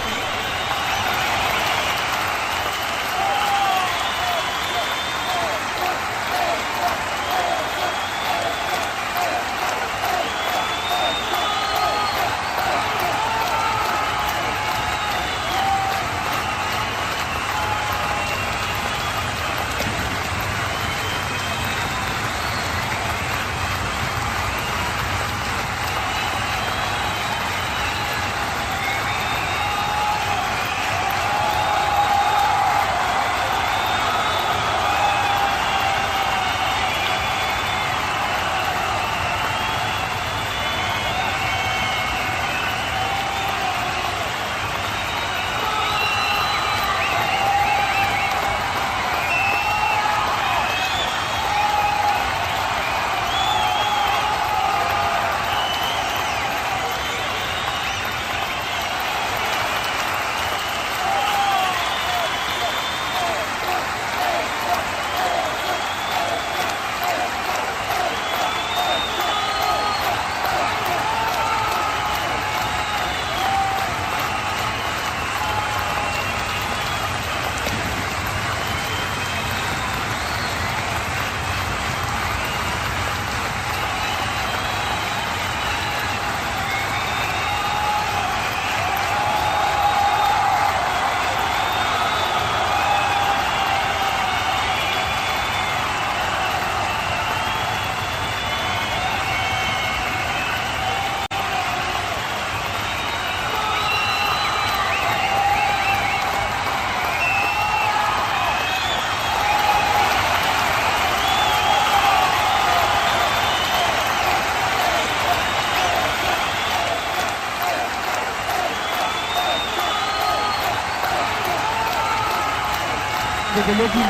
लेकिन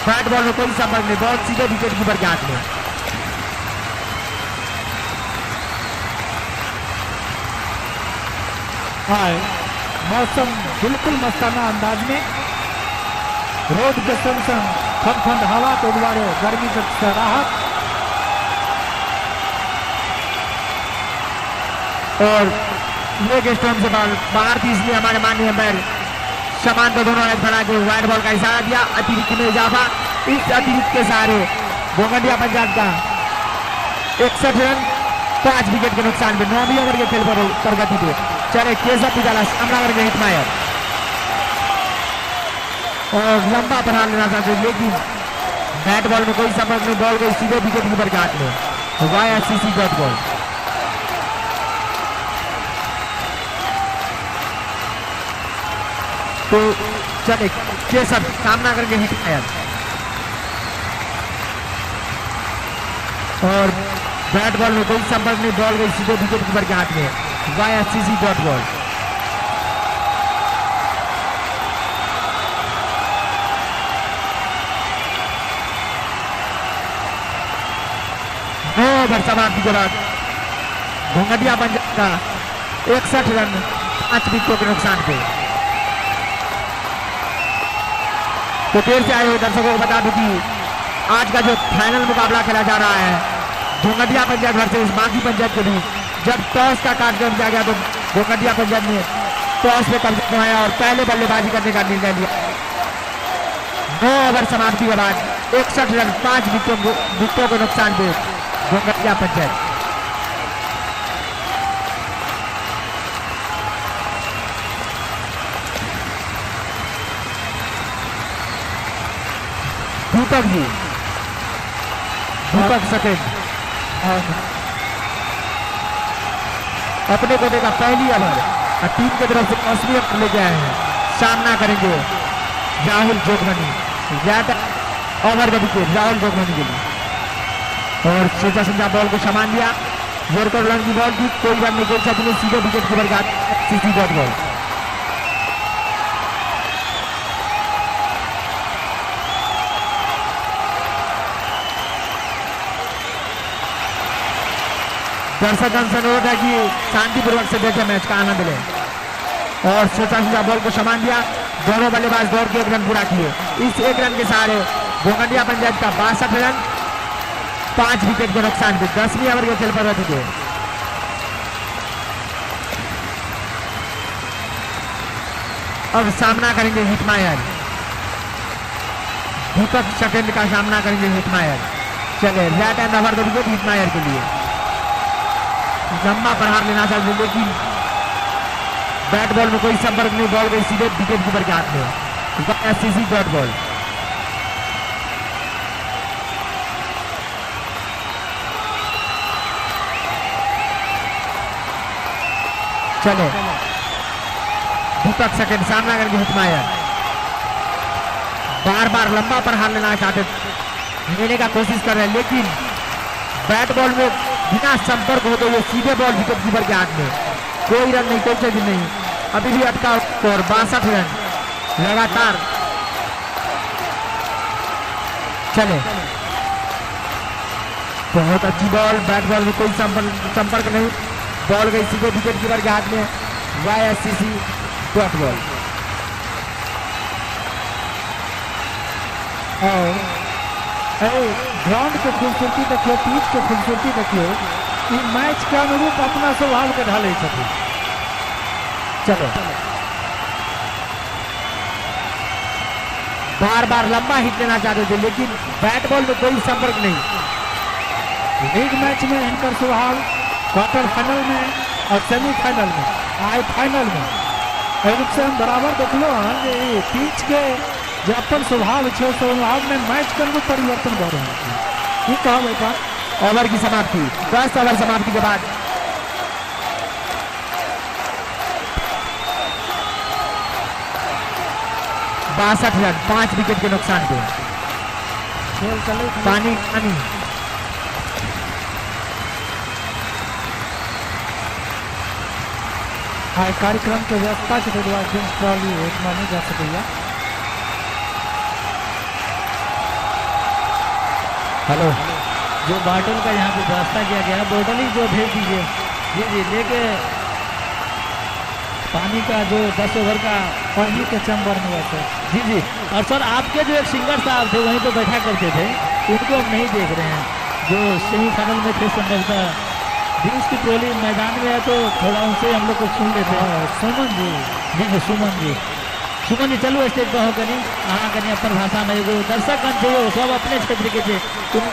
बैट बॉल में कोई संपर्क नहीं, बहुत सीधे विकेट कीपर के हाथ में। मौसम बिल्कुल मस्ताना अंदाज में, रोड के संग संग ठंड हवा के द्वारा गर्मी से राहत। और लेग स्टोन से बॉल बाहर थी, इसलिए हमारे माननीय अंपायर समान तो दोनों हाथ बढ़ा के व्हाइट बॉल का इशारा दिया। अतिरिक्त में इजाफा, इस अतिरिक्त के सहारे घोंघटिया पंजाब का 61 रन 5 विकेट के नुकसान पे 9वीं ओवर के खेल पर प्रगति पे। चले केशव पिजाला सामना करेंगे हिटमायर। और लंबा बढ़ा लेना चाहते, लेकिन बैट बॉल में कोई संपर्क नहीं, बॉल गई सीधे विकेट कीपर के हाथ में। YSCC dot ball. तो चले केशव सामना करके हिटमायर। और बैट बॉल में कोई संपर्क नहीं, बॉल गई सीधे विकेट कीपर के हाथ में। YSCC dot ball. ओवर समाप्ति के बाद घोंघटिया पंजाब का 61 रन 5 विकेटों के नुकसान पे। तो देर से आए हुए दर्शकों को बता दूं कि आज का जो फाइनल मुकाबला खेला जा रहा है घोंघटिया पंजाब वर्सेस बाकी पंजाब के बीच, जब टॉस का कार्यक्रम किया गया तो घोंघटिया पंजाब ने टॉस पे कब्जा जमाया और पहले बल्लेबाजी करने का निर्णय लिया। 9 ओवर समाप्ति के बाद 61 रन 5 विकेटों के नुकसान पे घोंघटिया पंजाब। दीपक जी, दीपक सेकंड और अपने कोटे का पहली ओवर और टीम की तरफ से असली ओवर लेके आए हैं। सामना करेंगे राहुल जोगमनी, ओवर का विकेट राहुल जोगमनी के लिए। और शेजा सिंह बॉल को सामान दिया, जोरकर रन की बॉल की, कोई रन नहीं, कोई सीधे विकेट कीपर का सीसी डॉट बॉल। दर्शक अनुरोध है कि शांतिपूर्वक से देखे, मैच का आनंद लें। और सोचा बॉल को सामान दिया, दोनों बल्लेबाज दौड़ के 1 रन पूरा किए। इस 1 रन के सहारे गोंगंडिया पंचायत का 62 रन 5 विकेट के नुकसान पे 10वीं ओवर के खेल पर रह चुके। अब सामना करेंगे हिटमायर, दीपक सेकंड का सामना करेंगे हिटमायर। चले right hand over the wicket Hetmyer के लिए। लंबा प्रहार लेना चाहिए लेकिन बैट बॉल में कोई संपर्क नहीं, बॉल गई सीधे विकेट कीपर के हाथ में। CC dot ball. चले दीपक सेकंड सामना करके हिटमायर, बार बार लंबा प्रहार लेना चाहते, लेने का कोशिश कर रहे हैं लेकिन बैट बॉल में बिना संपर्क होते हुए सीधे बॉल विकेट कीपर के हाथ में। कोई रन नहीं, कोई चीज नहीं, अभी भी अटका स्कोर 62 रन लगातार। चले बहुत अच्छी बॉल, बैट बॉल में कोई संपर्क नहीं, बॉल गई सीधे विकेट कीपर के हाथ में। YSCC dot ball. ग्राउंड के खूबसूरती देखियो, पिच के खूबसूरती देखियो, ई मैच के अनुरूप अपना स्वभाव के ढाले छथिन। चलो बार बार लंबा हिट लेना चाहते थे लेकिन बैट बॉल में कोई संपर्क नहीं। लीग मैच में इनकर स्वभाव क्वार्टर फाइनल में और सेमीफाइनल में, आज फाइनल में एक से हम बराबर देखलो हन जे ई पिच के जो अपन स्वभाव छे, स्वभाव में मैच के अनुरूप परिवर्तन भ रहल छै। की कहब एका ओवर की समाप्ति, 10 ओवर समाप्ति के बाद 62 रन 5 विकेट के नुकसान पे। खेल चले पानी पानी आज कार्यक्रम के व्यवस्था के द्वारा गेम्स ट्रॉली उतना नहीं जा सकैया। हेलो, जो बॉटल का यहाँ पे व्यवस्था किया गया है, बोतल ही जो भेज दीजिए। जी जी, लेके पानी का जो 10 ओवर का वही के चैम्बर में वैसे। जी जी। और सर आपके जो एक सिंगर साहब थे वहीं पे बैठा करते थे, उनको हम नहीं देख रहे हैं, जो सेमीफाइनल में थे संभवतः। दिल्स की टोली मैदान में है तो थोड़ा उनसे हम लोग को सुन लेते हैं। सुमन जी, जी जी, सुमन जी, सुमन जी चलो स्टेज पर हो कनी अहाँ कनी अपन भाषा में एगो दर्शक जो सब अपने क्षेत्र के थे तुम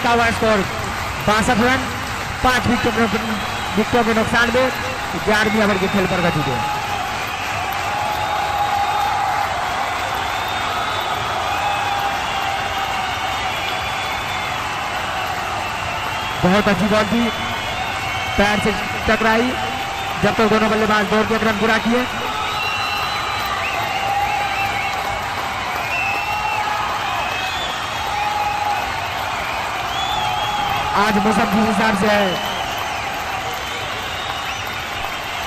अटका हुआ स्कोर 62 रन, 5 विकेटों के नुकसान में 11वीं ओवर के खेल प्रगति दे। बहुत अच्छी बॉल थी, पैर से टकराई, जब तक दोनों बल्लेबाज दौड़ के 1 रन पूरा किए। आज मौसम जिस हिसाब से है,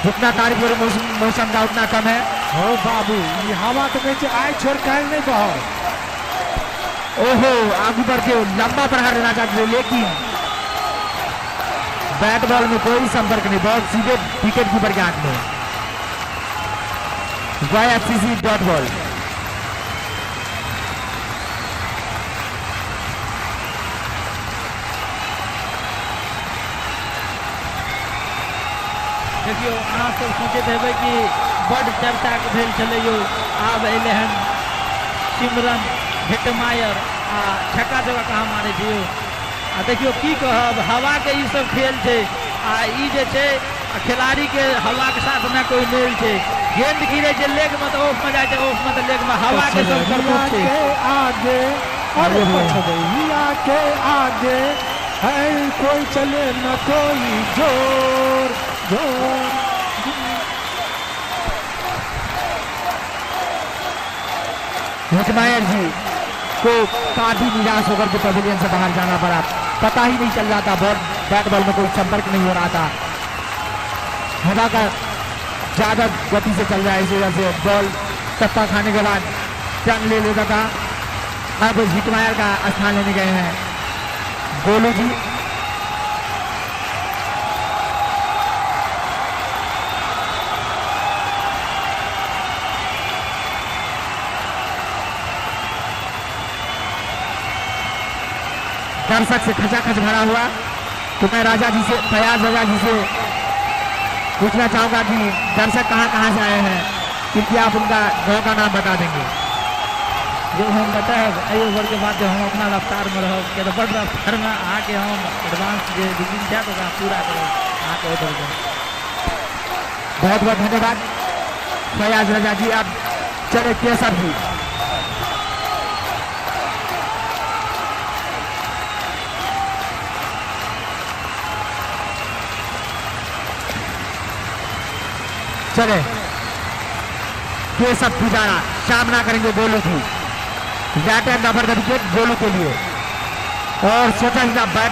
जितना तारीफ करो मौसम का उतना कम है। हो बाबू, ये हवा तो नीचे आए छोड़ कर नहीं बहो। ओहो, आगे बढ़ के लंबा प्रहार देना चाहते थे, लेकिन बैट बॉल में कोई संपर्क नहीं, बॉल सीधे विकेट कीपर के हाथ में। YFCC dot ball. देखियो, अहाँ सब सोचैत हेबै कि बड़ चर्चा भेल छलै यौ, आब अयलै हन सिमरन हेटमायर आ छक्का जगह कहाँ मारै छै यौ। आ देखियो की कहब, हवा के ई सब खेल छै, आ ई जे छै खिलाड़ी के हवा के साथ में कोई मेल छै। गेंद गिरे छै लेग में तो ऑफ में जाए छै, ऑफ में तो लेग में, हवा के सब करतूत छै। आगे अरे पछदैया के आगे है कोई चले न कोई जोर जोर। हेटमायर जी को काफी निराश होकर के पवेलियन से बाहर जाना पड़ा। पता ही नहीं चल रहा था, बॉल बैट बॉल में कोई संपर्क नहीं हो रहा था। हवा का ज्यादा गति से चल रहा है, इसी वजह से बॉल टप्पा खाने के बाद टर्न ले लेता था। अब हेटमायर का स्थान लेने गए हैं गोलू जी। दर्शक से खचाखच भरा हुआ, तो मैं राजा जी से, फयाज राजा जी से पूछना चाहूंगा कि दर्शक कहाँ से आए हैं, क्योंकि आप उनका गाँव का नाम बता देंगे। जो हम बताए एहि ओवर के बाद हम अपना रफ्तार में रहो, कि बड़ रफ्तार में आके हम एडवांस जो बिगिन है तो पूरा करो आके ऑर्डर करो। बहुत बहुत धन्यवाद फयाज राजा जी। आप चले केसर जी। चले केसर पुजारा सामना करेंगे गोलू की। Bat and number the wicket Golu के लिए, और सोचा ही ना बैट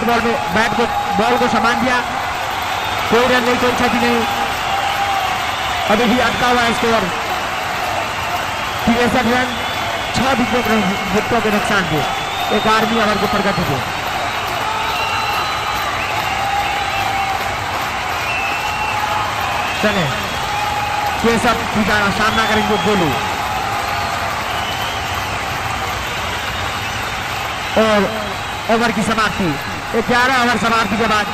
को बॉल को सामान दिया, कोई रन नहीं, कोई क्षति नहीं। अभी भी अटका हुआ है स्कोर 63 रन, 6 विकेटों के नुकसान के 11वीं ओवर की प्रगति को। चले केसर पुजारा सामना करेंगे गोलू, और ओवर की समाप्ति 11 ओवर समाप्ति के बाद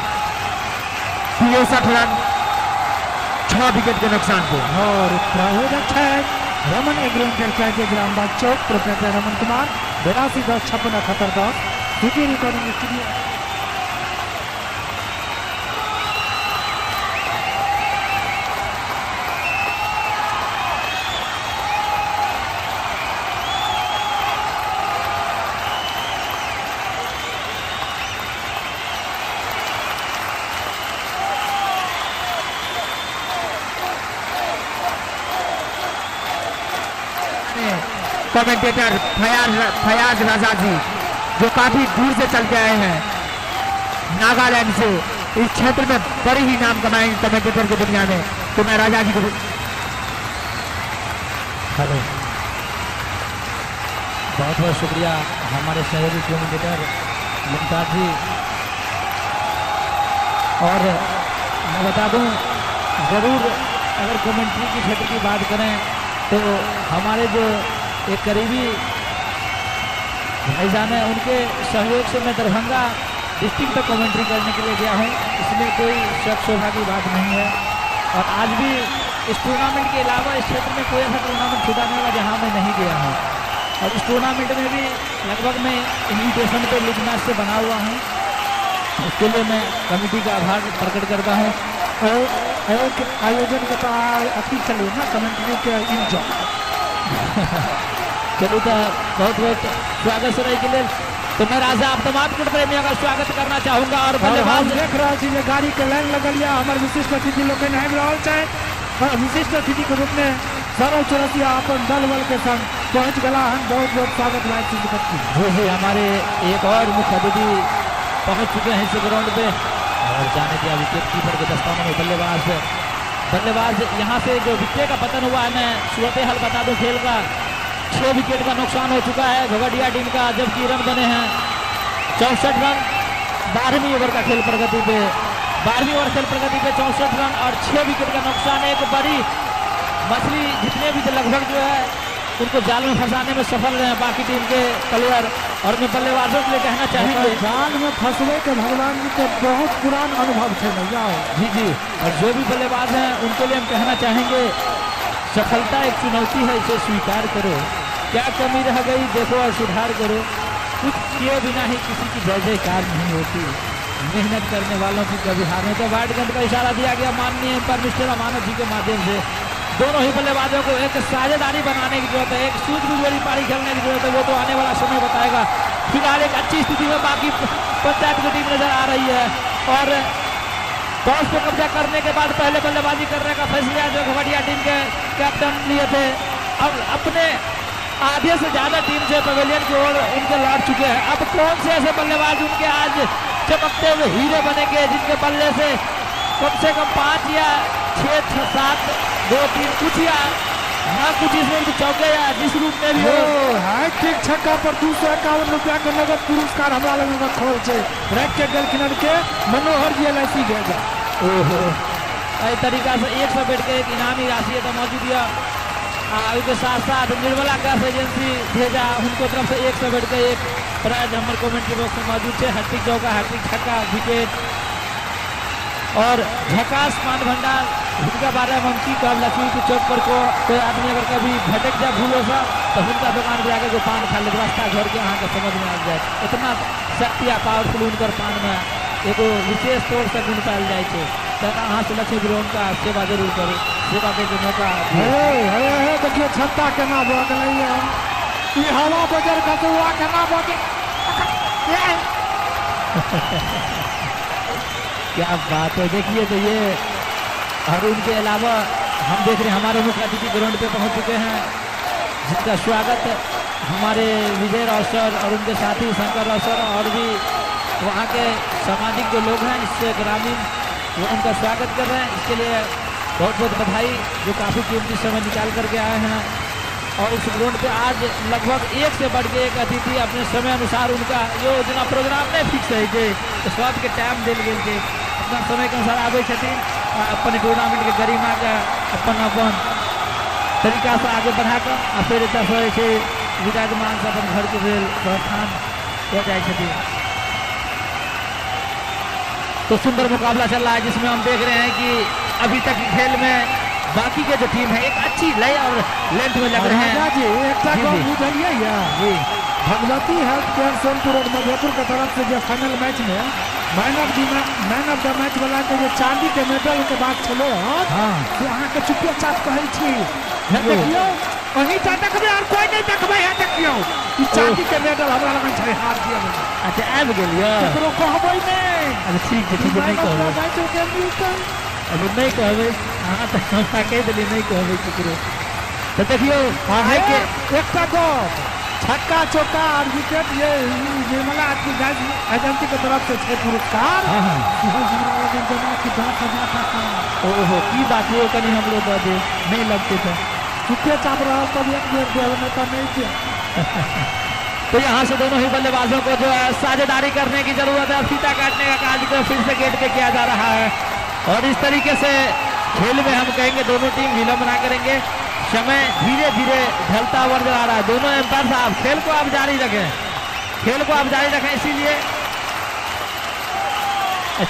63 रन, 6 विकेट के नुकसान को। और प्रायोजक रमन एग्रीमेंट के Rambagh Chowk, proprietor Raman Kumar, 8210567810, city recording studio. Commentator Fayaz Raja ji, जो काफी दूर से चल के आए हैं नागालैंड से, इस क्षेत्र में बड़े ही नाम कमाएंगे कमेंटेटर की दुनिया में, तो मैं राजा जी को। हेलो, बहुत बहुत शुक्रिया हमारे सहयोगी कमेंटेटर मुमताज जी। और मैं बता दूं, ज़रूर अगर कमेंट्री की क्षेत्र की बात करें तो हमारे जो एक करीबी भाईजान है, उनके सहयोग से मैं दरभंगा डिस्ट्रिक्ट तक कमेंट्री करने के लिए गया हूं। इसमें कोई शक शोभा की बात नहीं है। और आज भी इस टूर्नामेंट के अलावा इस क्षेत्र में कोई ऐसा टूर्नामेंट छूटा नहीं होगा जहां मैं नहीं गया हूं। और इस टूर्नामेंट में भी लगभग मैं इन्विटेशन पे लीग मैच से बना हुआ हूं। उसके लिए मैं कमेटी का आभार प्रकट करता हूँ। एक आयोजन के तो अति चलिए ना कमेंट्री के इंजॉय चलो तो बहुत बहुत स्वागत सुनाई के लिए तो मैं राजा आप तमाम क्रिकेट प्रेमियों का स्वागत करना चाहूंगा। और हम बल्लेबाज देख रहे हैं गाड़ी के लाइन लगल या हमारे विशिष्ट अतिथि लोग नहीं रहा चाहे और विशिष्ट अतिथि के रूप में सौरभ चौरसिया अपन दल बल के संग पहुंच गला हम बहुत बहुत स्वागत जी जी हमारे एक और मुख्य अतिथि पहुंच चुके हैं इस ग्राउंड पे और जाने दिया विकेट कीपर के दस्तानों में बल्लेबाज यहाँ से जो विकेट का पतन हुआ है मैं सूरत हाल बता दूं खेल का 6 विकेट का नुकसान हो चुका है घोघडिया टीम का, जबकि रन बने हैं 64 रन 12वीं ओवर का खेल प्रगति पे 64 रन और 6 विकेट का नुकसान। एक बड़ी मछली जितने भी लगभग जो है उनको जाल में फंसाने में सफल रहे हैं बाकी टीम के प्लेयर। और मैं बल्लेबाजों के लिए कहना चाहेंगे जाल में फंसने के भगवान जी के बहुत पुराना अनुभव थे भैया जी और जो भी बल्लेबाज हैं उनके लिए हम कहना चाहेंगे सफलता एक चुनौती है, इसे स्वीकार करो, क्या कमी रह गई देखो और सुधार करो, कुछ किए बिना ही किसी की जय जयकार नहीं होती, मेहनत करने वालों की कभी हार नहीं। तो वाइडगंज का इशारा दिया गया माननीय पर मिस्टर अमानत जी के माध्यम से दोनों ही बल्लेबाजों को एक साझेदारी बनाने की जरूरत है, एक सूझबूझ वाली पारी खेलने की जरूरत है, वो तो आने वाला समय बताएगा। फिलहाल एक अच्छी स्थिति में बाकी पंचायत की टीम नजर आ रही है और टॉस पे कब्जा करने के बाद पहले बल्लेबाजी करने का फैसला जो घोघडिया टीम के कैप्टन लिए थे अब अपने आधे से ज्यादा टीम से पवेलियन की ओर उनके लौट चुके हैं। अब कौन से ऐसे बल्लेबाज उनके आज चमकते हुए हीरे बनेंगे जिनके बल्ले से कम 5 या 6 7 2 3 कुछ या ना कुछ इसमें तो चौके या जिस रूप में भी हो ठीक छक्का पर 251 रुपया के नगद पुरस्कार हमारा लोगों का खोल से रख के गल किनारे के मनोहर जी LIC भेजा। ओहो इस तरीका से 100 बेड के एक इनामी राशि तो मौजूद है। उसके साथ साथ निर्मला गैस एजेंसी भेजा उनको तरफ से 100 बेड के एक प्राइज हमारे कमेंट्री बॉक्स में मौजूद है। हैट्रिक चौका हैट्रिक छक्का विकेट और झकास पान भंडार उनका बारे में हम की कब लक्ष्मी चौक पर को कोई आदमी अगर कभी भटक जाए भूलो सा तो उनका दुकान पे आकर जो पान खा ले रास्ता घर के यहाँ का समझ में आ जाए इतना शक्ति पावरफुल उनकर पान में एगो विशेष तौर से गुण पायल जाए तो अहाँ से लक्ष्मी ग्रहण का सेवा जरूर करो, सेवा दे के मौका देखिए छत्ता केना भऽ गेलै ई हवा बजर कतुआ केना भऽ क्या बात है। देखिए तो ये और उनके अलावा हम देख रहे हैं हमारे मुख्य अतिथि ग्राउंड पे पहुंच चुके हैं जिनका स्वागत हमारे विजय राव सर और उनके साथी शंकर राव सर और भी वहाँ के सामाजिक जो लोग हैं इससे ग्रामीण वो उनका स्वागत कर रहे हैं। इसके लिए बहुत बहुत बधाई जो काफ़ी कीमती समय निकाल करके आए हैं। और इस ग्राउंड पे आज लगभग एक से बढ़ के एक अतिथि अपने समय अनुसार उनका योजना प्रोग्राम नहीं फिक्स है कि सब के टाइम दिल गेल के अपना समय के अनुसार आवे छथिन अपन टूर्नामेंट के गरिमा के अपन तरीका से आगे बढ़ाकर आ फिर से विराजमान से अपन घर के भेल प्रस्थान हो जाए छथिन। तो सुंदर मुकाबला चल रहा है जिसमें हम देख रहे हैं कि अभी तक खेल में बाकी के जो टीम है एक अच्छी लय और लेंथ में लग रहे हैं जी। भगवती हेल्थ केयर सोनपुर और मधेपुर के तरफ से जो फाइनल मैच में मैन ऑफ द मैच वाला के जो चांदी के मेडल के बात चलो तो अहाँ के चुपे चाप कहै छी देखियो अहीं ता देखबे और कोई नहीं देखबे है देखियो ई चांदी के मेडल हमरा लगन छै हाथ दिया। अच्छा आबि गेलिए ककरो कहबै नहीं। अच्छा ठीक है नहीं कहबै अब नहीं कहबै अहाँ तो हमरा कह दिली नहीं कहबै ककरो। तो देखियो है के एकटा गप छक्का चौका और विकेट ये निर्मला गैस एजेंसी की तरफ से 6 पुरस्कार जमा की 10,000 टका। ओहो की बात है कहीं हम लोग दे नहीं लगते थे चुपे चाप रहा तब एक बेर दे नहीं तो नहीं दिया। तो यहाँ से दोनों ही बल्लेबाजों को जो है साझेदारी करने की जरूरत है। फीता काटने का कार्यक्रम फिर से गेट पे किया जा रहा है और इस तरीके से खेल में हम कहेंगे दोनों टीम विलंब ना करेंगे। समय धीरे धीरे ढलता हुआ नजर आ रहा है। दोनों एम्पायर साहब खेल को आप जारी रखें इसीलिए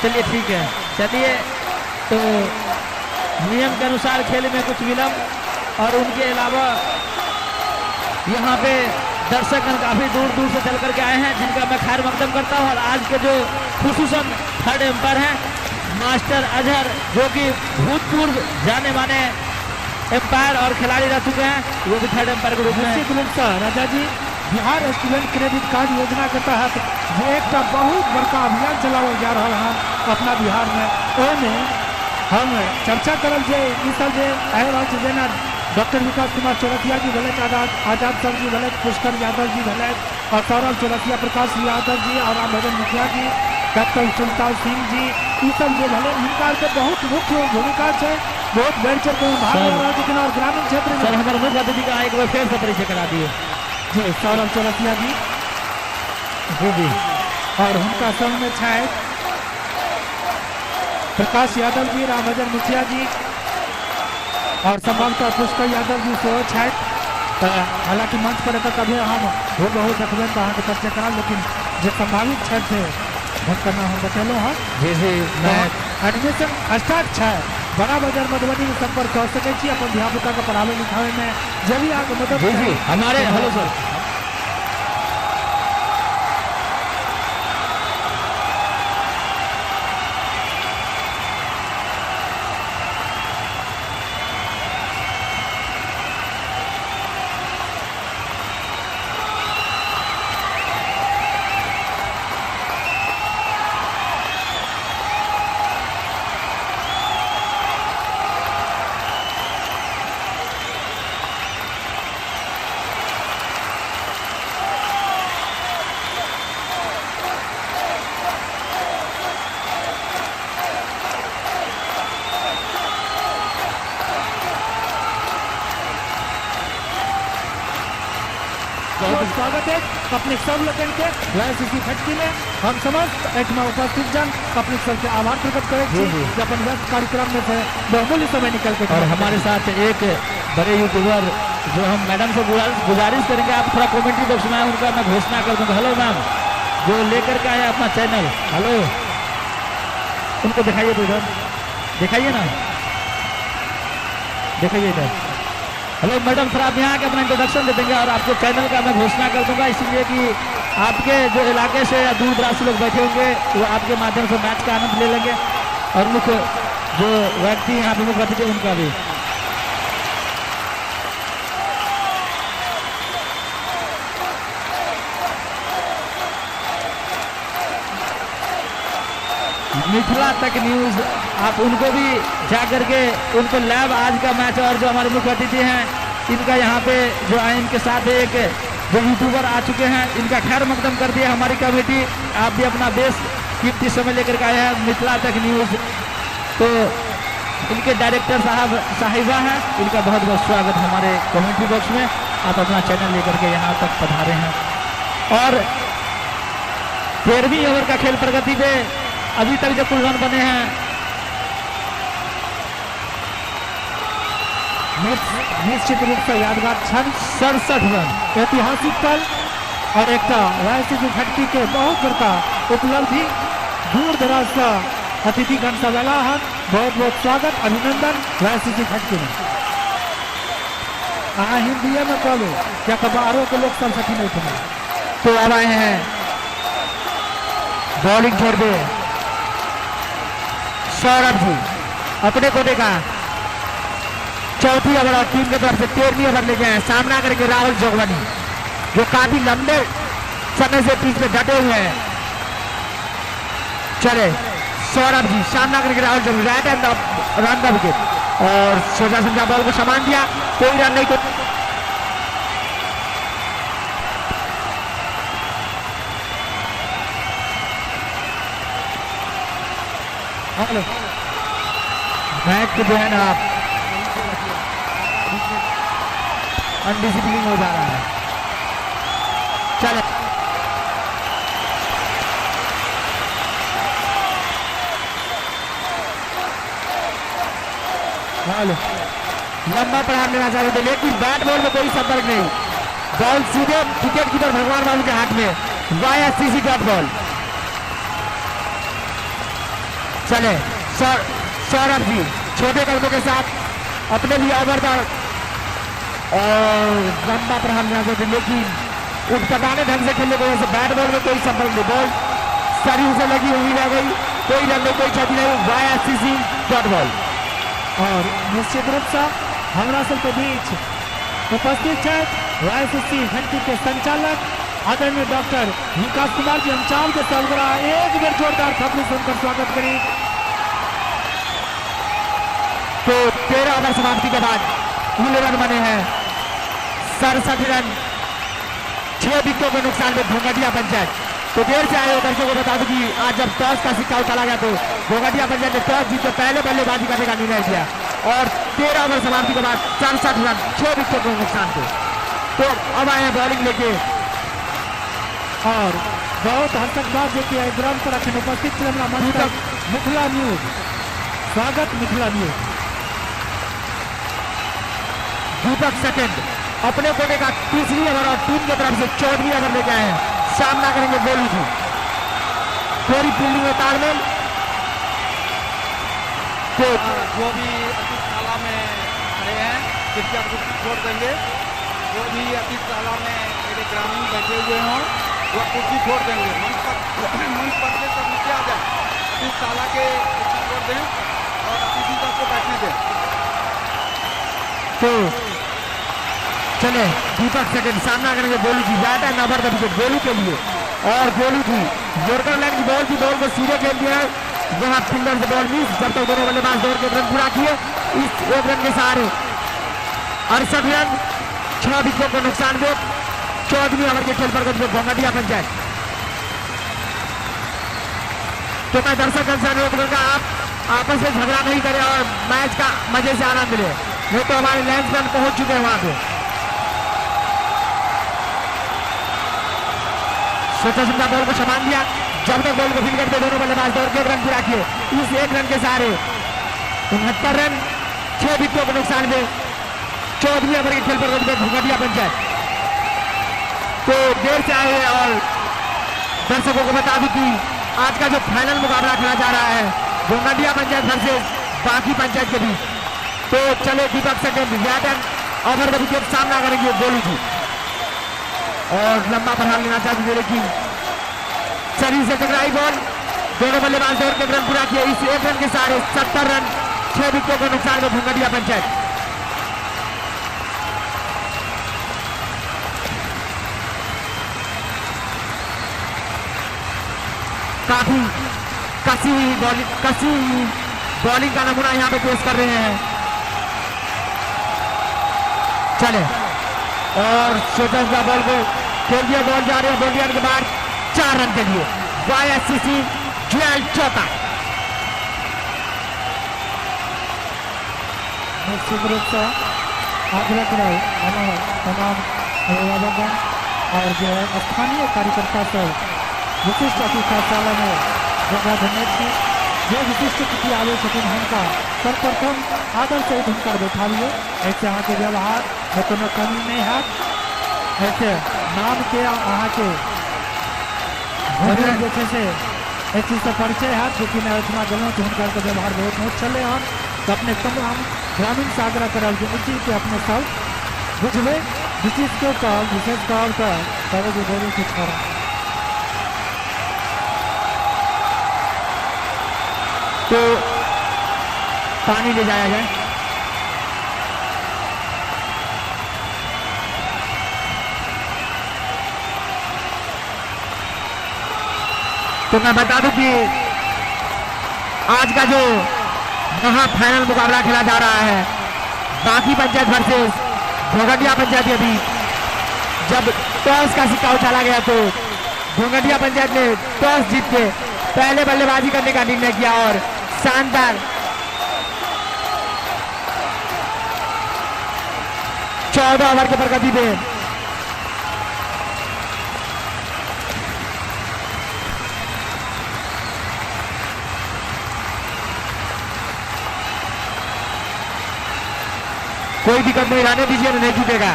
चलिए ठीक है। चलिए तो नियम के अनुसार खेल में कुछ विलंब और उनके अलावा यहाँ पे दर्शक काफी दूर दूर से चल करके आए हैं, जिनका मैं खैर मकदम करता हूं। और आज के जो खुसूसन थर्ड एम्पायर हैं मास्टर अजहर, जो कि भूतपूर्व जाने माने एम्पायर और खिलाड़ी रह चुके हैं, वो भी थर्ड एम्पायर के रूप में। निश्चित रूप से राजा जी, बिहार स्टूडेंट क्रेडिट कार्ड योजना के तहत जो एक बहुत बड़का अभियान चलावल जा रहा है अपना बिहार में, ओहिमे हम चर्चा करल जे ई साल जे आए रहल छै, जेना डॉक्टर विकास कुमार चौरसिया जी भेलै, आजाद सर जी भेलै, पुष्कर यादव जी भेलै, और सौरभ चौरसिया, प्रकाश यादव जी और रामभजन मुखिया जी, कैप्टन सुल्तान सिंह जी, ई सब जो भेलै हिनका के बहुत मुख्य भूमिका है, बहुत बढ़ चढ़ के भाग ले रहा है। और ग्रामीण क्षेत्र में सर हमारे मुख्य अतिथि का एक बार फिर से परिचय करा दिए। जी सौरभ चौरसिया जी जी और उनका संग में है प्रकाश यादव जी, रामभजन मुखिया जी और संभवतः पुष्कर यादव जी सेहो छथि। तो हालांकि मंच पर एतऽ कभी हम हो बहुत देखबे तो अहाँ के परिचय करा, लेकिन जो संभावित छथि हुनकर नाम हम बतेलहुँ हँ। जी जी मैं एडमिशन स्टार्ट है, बड़ा बाजार मधुबनी में संपर्क कर सके छी अपन धियापुता के पढ़ावे लिखावे में, जब भी आपको मदद जी जी हमारे हेलो सर बहुत स्वागत है अपने सब लोगन के वाईसीसी फटकी में। हम समस्त एकमा उपस्थित जन अपने सबके आभार प्रकट करे छी कि अपन व्यस्त कार्यक्रम में से बहुमूल्य समय निकल के। और हमारे साथ एक बड़े यूट्यूबर जो हम मैडम से गुजारिश करेंगे, आप थोड़ा कमेंट्री बॉक्स में उनका मैं घोषणा कर दूंगा। हेलो मैम, जो लेकर के आए अपना चैनल, हेलो उनको दिखाइए, तो इधर दिखाइए ना, दिखाइए इधर। हेलो मैडम, सर आप यहाँ के अपना इंट्रोडक्शन दे देंगे और आपके चैनल का मैं घोषणा कर दूंगा, इसलिए कि आपके जो इलाके से या दूर दराज से लोग बैठे होंगे वो आपके माध्यम से मैच का आनंद ले लेंगे, और मुख्य जो व्यक्ति यहाँ पे मुख्य अतिथि उनका भी। मिथिला तक न्यूज, आप उनको भी जा करके उनको लाइव आज का मैच, और जो हमारे मुख्य अतिथि हैं इनका यहाँ पे जो आए, इनके साथ एक जो यूट्यूबर आ चुके हैं, इनका खैर मकदम कर दिया हमारी कमेटी। आप भी अपना बेस कीमती समय लेकर के आए हैं मिथिला तक न्यूज, तो इनके डायरेक्टर साहिबा हैं, इनका बहुत बहुत स्वागत हमारे कमेंट्री बॉक्स में। आप अपना चैनल लेकर के यहाँ तक पधारे हैं। और 13वीं ओवर का खेल प्रगति पे अभी तक जो कुल रन बने हैं, निश्चित रूप से यादगार क्षण 67 रन, ऐतिहासिक कल और एक वाईसीसी फटकी के बहुत बड़का उपलब्धि। दूर दराज से अतिथिगण सब अला है, बहुत बहुत स्वागत अभिनंदन वाईसीसी फटकी में। अहाँ हिंदी में कहूँ क्या बाहरों के लोग सब सठी नहीं थे, तो अब आए हैं बॉलिंग छोड़ दे सौरभ जी, अपने कोटे का चौथी ओवर और टीम की तरफ से 13वीं ओवर लेके आए, सामना करके राहुल जोगवानी जो काफी लंबे समय से पिच में डटे हुए हैं। चले सौरभ जी सामना करके Rahul Jogwani, right hand round the wicket, और सोचा समझा बॉल को सामान दिया, कोई रन नहीं। तो मैच जो है ना अनडिसिप्लिन हो जा रहा है। चले लंबा प्रहार लेना चाह रहे थे, लेकिन बैट बॉल में कोई संपर्क नहीं, बॉल सीधे विकेट कीपर भगवान बाबू के हाथ में, वाईसीसी डॉट बॉल। चले सौरभ जी छोटे कदमों के साथ अपने भी ओवर पर और लंबा प्रहार लेना चाहते, लेकिन उठपटाने ढंग से खेलने की वजह से बैट बॉल में कोई संपर्क नहीं, बॉल शरीर से लगी हुई रह गई, कोई रन में कोई क्षति नहीं, YSCC डॉट बॉल। और निश्चित रूप से हमरा सबके बीच उपस्थित है YSCC घंटी के संचालक आदरणीय डॉक्टर विकास कुमार जी। हम चाव के सलगरा एक बेर जोरदार थपड़ी सुनकर स्वागत करें। तो 13 ओवर समाप्ति के बाद कुल रन बने हैं 67 रन, 6 विकेटों के नुकसान में घोंघटिया पंचायत। तो देर से आए दर्शकों को बता दूं कि आज जब टॉस का सिक्का उछाला गया तो घोंघटिया पंचायत ने टॉस जीत पहले बल्लेबाजी करने का निर्णय किया और 13 ओवर समाप्ति के बाद 67 रन, 6 विकेटों के नुकसान थे। तो अब आए बॉलिंग लेके और बहुत हद तक बात देखिए ग्राउंड पर रखने उपस्थित चलना मंच तक मिथिला न्यूज। स्वागत मिथिला न्यूज। दीपक सेकंड अपने कोटे का तीसरी ओवर और टीम की तरफ से 14वीं ओवर लेके आए हैं। सामना करेंगे गोलू जी। थोड़ी फील्डिंग में तालमेल। तो जो भी अतिशाला में खड़े हैं कृपया कुर्सी छोड़ देंगे। जो भी अतिशाला में मेरे ग्रामीण बैठे हुए हों वो कुर्सी छोड़ देंगे। मंच पर से सब नीचे आ जाए, अतिशाला के कुर्सी छोड़ दें और अतिथि सबको बैठने दें। तो चले दीपक सेकंड सामना करेंगे गोलू जी। बैट है नंबर द विकेट गोलू के लिए और गोलू जी यॉर्कर लाइन की बॉल को सीधे खेल दिया है जहां फील्डर से बॉल मिस। जब तक दोनों बल्लेबाज दौड़ के रन पूरा किए इस एक रन के सहारे 68 रन, 6 विकेटों को नुकसान दे 14वीं ओवर के खेल पर घोंघटिया पंचायत। तो मैं दर्शक से अनुरोध करूंगा आप आपस में झगड़ा नहीं करें और मैच का मजे से आनंद लें, नहीं तो हमारे लाइन्समैन पहुंच चुके हैं वहां पे। सोचा समझा बॉल को संभाल दिया। जब तक बॉल को फील्ड करते दोनों बल्लेबाज दौड़ के 1 रन पूरा किए। इस 1 रन के सहारे 69 रन, 6 विकेटों को नुकसान में 14वीं ओवर के खेल पर घोंघटिया पंचायत। तो देर से आए और दर्शकों को बता दूं कि आज का जो फाइनल मुकाबला खेला जा रहा है घोंघटिया पंचायत वर्सेस बाकी पंचायत के बीच। तो चले दीपक सेकंड बैटन ओवर द विकेट सामना करेंगे गोलू जी और लंबा प्रहार लेना चाहते लेकिन शरीर से टकराई बॉल। दोनों बल्लेबाज दौड़ के रन पूरा किए। इस 1 रन के सहारे 70 रन, 6 विकेटों के नुकसान में घोंघटिया पंचायत। काफी कसी बॉलिंग का नमूना यहाँ पे पेश कर रहे हैं। चले और सोचा बॉल को खेल दिया, बॉल जा रही है बॉल के बाद 4 रन के लिए YSCC ज्वेल चौथा। निश्चित रूप से आग्रह कराए तमाम अभिभावकगण और जो है स्थानीय कार्यकर्ता सब विशिष्ट अतिथिशाला में जगह देने की जो विशिष्ट अतिथि आवे छथिन हुनका सर्वप्रथम आदर से हुनकर बैठाबिए। ऐसे अहाँ के व्यवहार में कोनो कमी नहीं है। ऐसे नाम के अहाँ के जरूर जे से एहि चीज से परिचय है, लेकिन एहिठमा गेलहुँ तो हुनकर के व्यवहार बहुत नीक छलै हन। तो अपने तमाम ग्रामीण से आग्रह करब जे उचित के अपने सब बुझबै, विशेष के कहब विशेष कहब तो कहबै जे जरूर किछु करब। तो पानी ले जाया जाए। तो मैं बता दूं कि आज का जो फाइनल मुकाबला खेला जा रहा है बाकी पंचायत वर्सेस घोंघटिया पंचायत के बीच। जब टॉस का सिक्का उछाला गया तो घोंघटिया पंचायत ने टॉस जीत के पहले बल्लेबाजी करने का निर्णय किया और शानदार 14 ओवर के प्रगति पे कोई दिक्कत नहीं, रहने दीजिए, नहीं जीतेगा।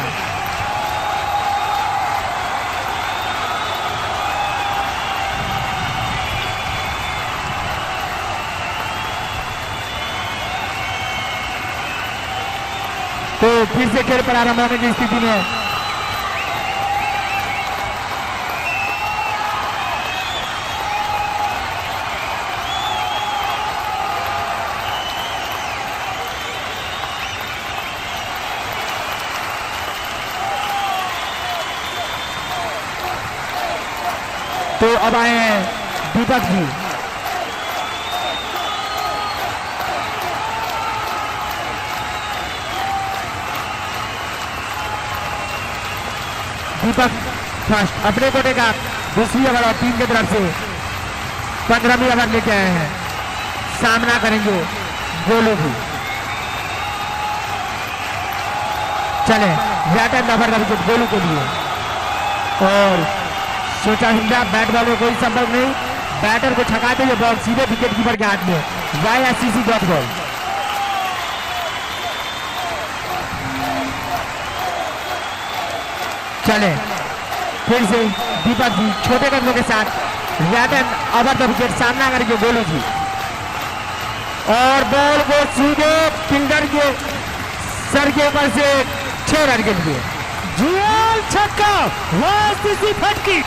तो फिर से खेल प्रारंभ होने की स्थिति में अब आए हैं दीपक जी। दीपक फर्स्ट अपने कोटे का दूसरी ओवर और टीम की तरफ से 15वीं ओवर लेके आए हैं। सामना करेंगे गोलू भी। चले बैट एंड ओवर का विकेट गोलू के लिए। और सोचा हिंदा बैट बॉल में कोई संपर्क नहीं, बैटर को छकाते हुए बॉल सीधे विकेट कीपर के हाथ में। YSCC dot ball. चले फिर से दीपक जी छोटे कदमों के साथ bat and over the wicket सामना करेंगे गोलू जी। और बॉल को सीधे फिंगर के सर के ऊपर से 6 रन के लिए जुआल छक्का। YSCC फटकी।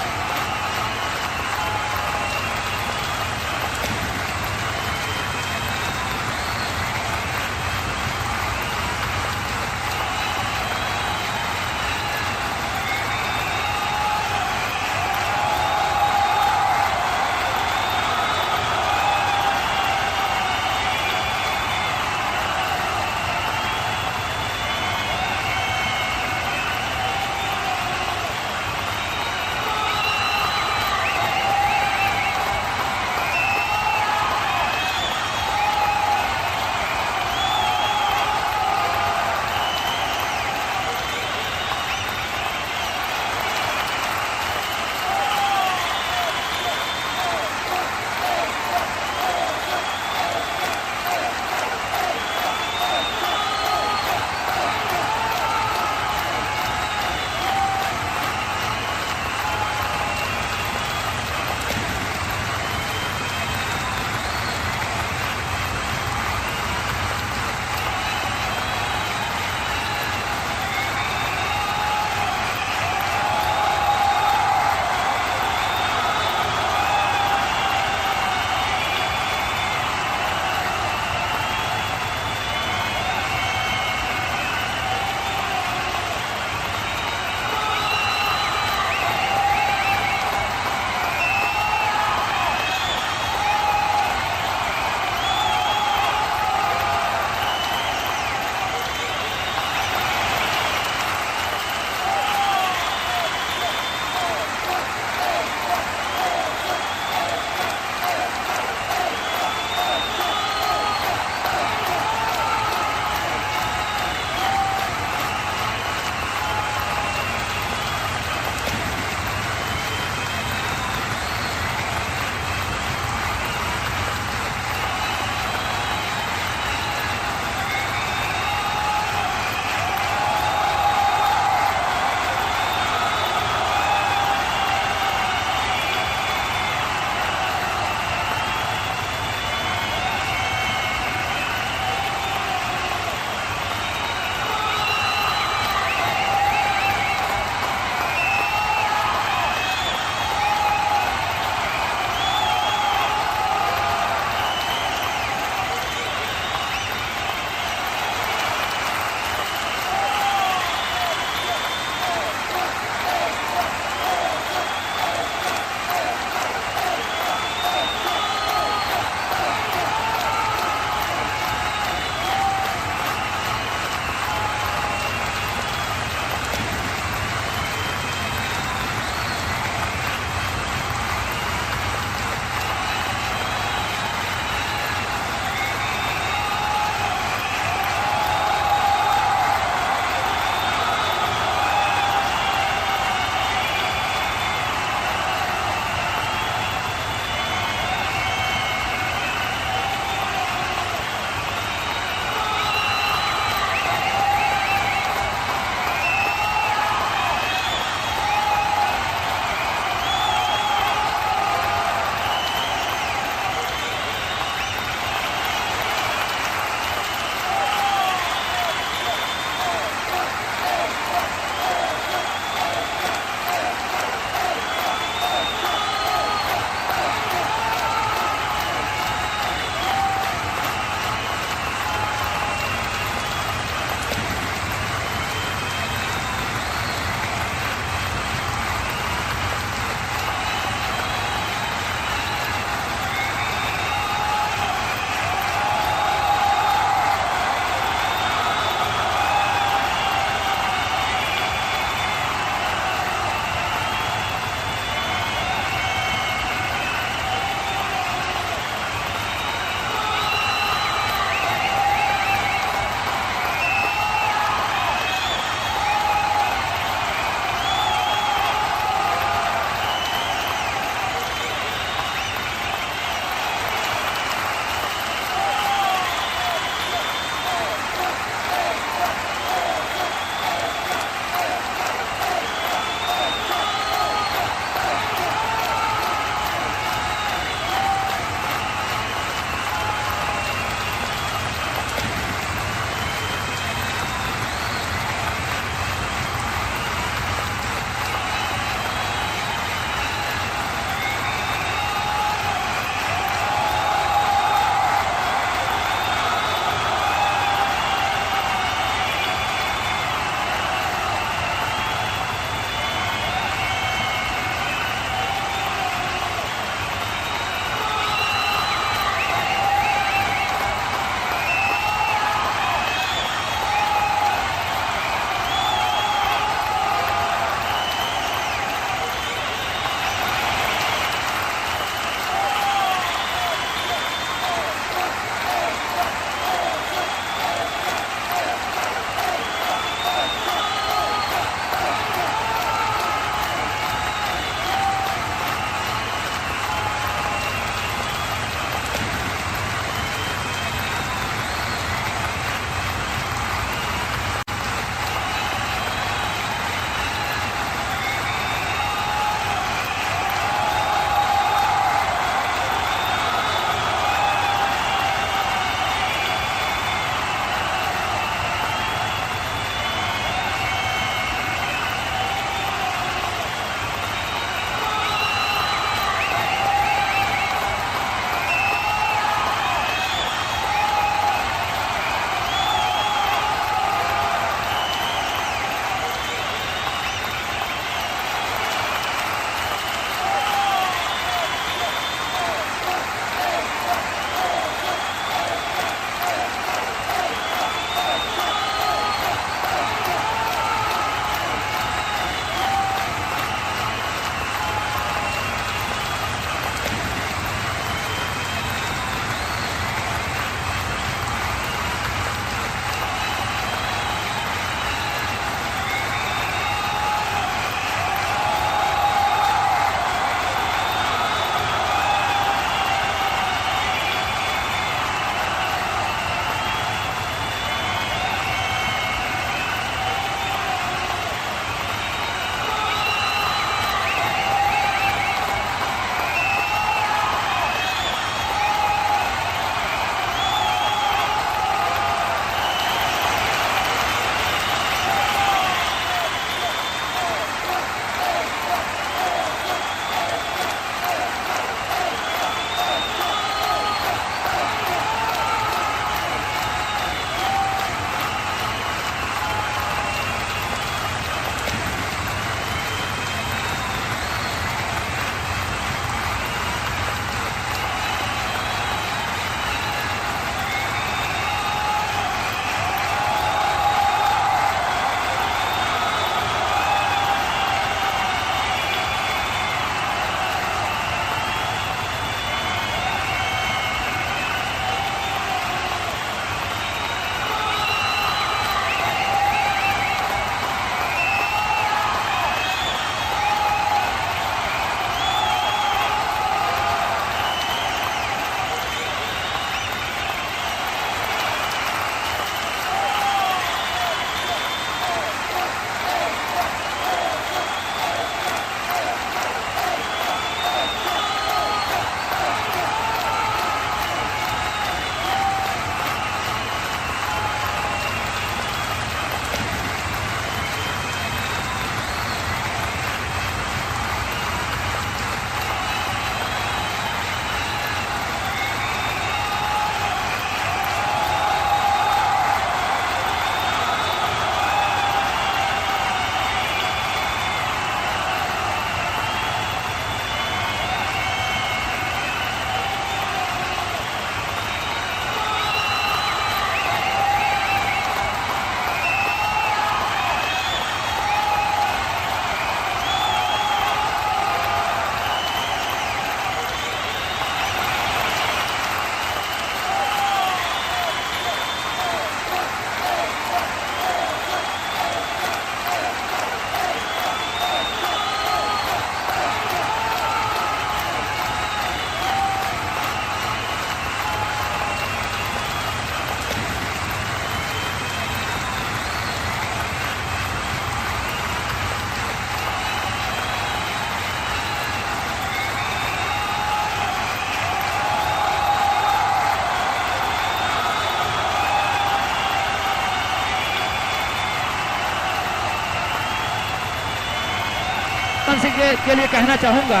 लखन सिंह के लिए कहना चाहूंगा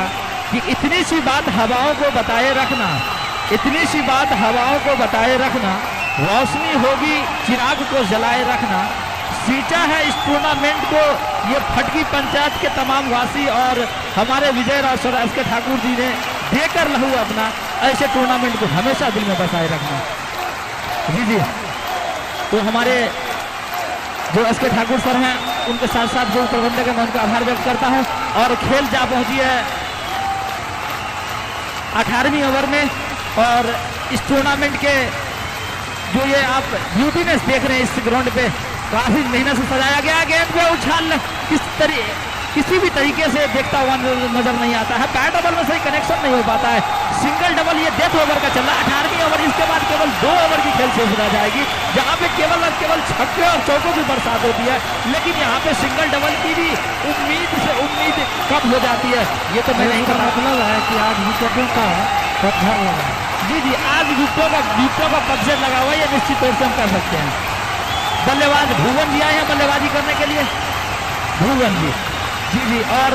कि इतनी सी बात हवाओं को बताए रखना, इतनी सी बात हवाओं को बताए रखना, रोशनी होगी चिराग को जलाए रखना। सींचा है इस टूर्नामेंट को ये फटकी पंचायत के तमाम वासी और हमारे विजय राव एस के ठाकुर जी ने देकर लहू अपना। ऐसे टूर्नामेंट को हमेशा दिल में बसाए रखना। जी जी, तो हमारे जो एस के ठाकुर सर हैं उनके साथ साथ जो प्रबंधक है मैं उनका आभार व्यक्त करता हूं। और खेल जा पहुंची है 18वीं ओवर में और इस टूर्नामेंट के जो ये आप ब्यूटीनेस देख रहे हैं इस ग्राउंड पे काफी मेहनत से सजाया गया। गेंद पे उछाल किसी भी तरीके से देखता हुआ नजर नहीं आता है। बैट डबल में सही कनेक्शन नहीं हो पाता है। सिंगल डबल ये डेथ ओवर का चल रहा है। 18वीं ओवर, इसके बाद केवल 2 ओवर की खेल शेष रह जाएगी, जहां पे केवल छक्के और चौकों की बरसात होती है। लेकिन यहाँ पे सिंगल डबल की भी उम्मीद कम हो जाती है। ये तो मैं नहीं पता। मतलब है कि आज विकेटों का पत्थर लगा है। जी, आज विकेटों का पत्थर लगा हुआ है, ये निश्चित तौर से हम कर सकते हैं। बल्लेबाज भुवन जी आए हैं बल्लेबाजी करने के लिए। भुवन जी, और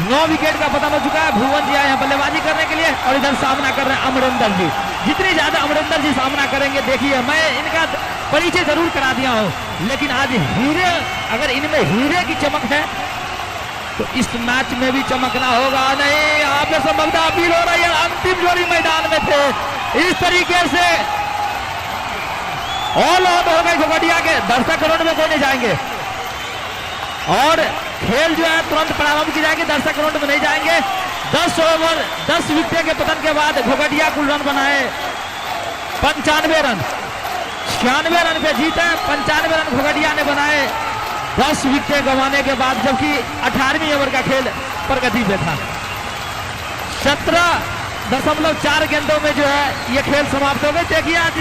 9 विकेट का पतन हो चुका है। भुवन जी आए हैं बल्लेबाजी करने के लिए और इधर सामना कर रहे हैं अमरिंदर जी। जितनी ज्यादा अमरिंदर जी सामना करेंगे, देखिए मैं इनका परिचय जरूर करा दिया हूं, लेकिन आज हीरे, अगर इनमें हीरे की चमक है तो इस मैच में भी चमकना होगा। नहीं, यहाँ पे समझदा अपील हो रही है। अंतिम जोड़ी मैदान में थे, इस तरीके से ऑल आउट हो गए घोघटिया के। दर्शक ग्राउंड में कोई नहीं जाएंगे और खेल जो है तुरंत प्रारंभ की जाएगी। दर्शक ग्राउंड में नहीं जाएंगे। 10 ओवर 10 विकेट के पतन के बाद घोघटिया कुल रन बनाए 95 रन। 96 रन पे जीते। 95 रन घोघटिया ने बनाए 10 विकेट गंवाने के बाद, जबकि 18वीं ओवर का खेल प्रगति पे था। 17.4 गेंदों में जो है ये खेल समाप्त हो गए। देखिए आज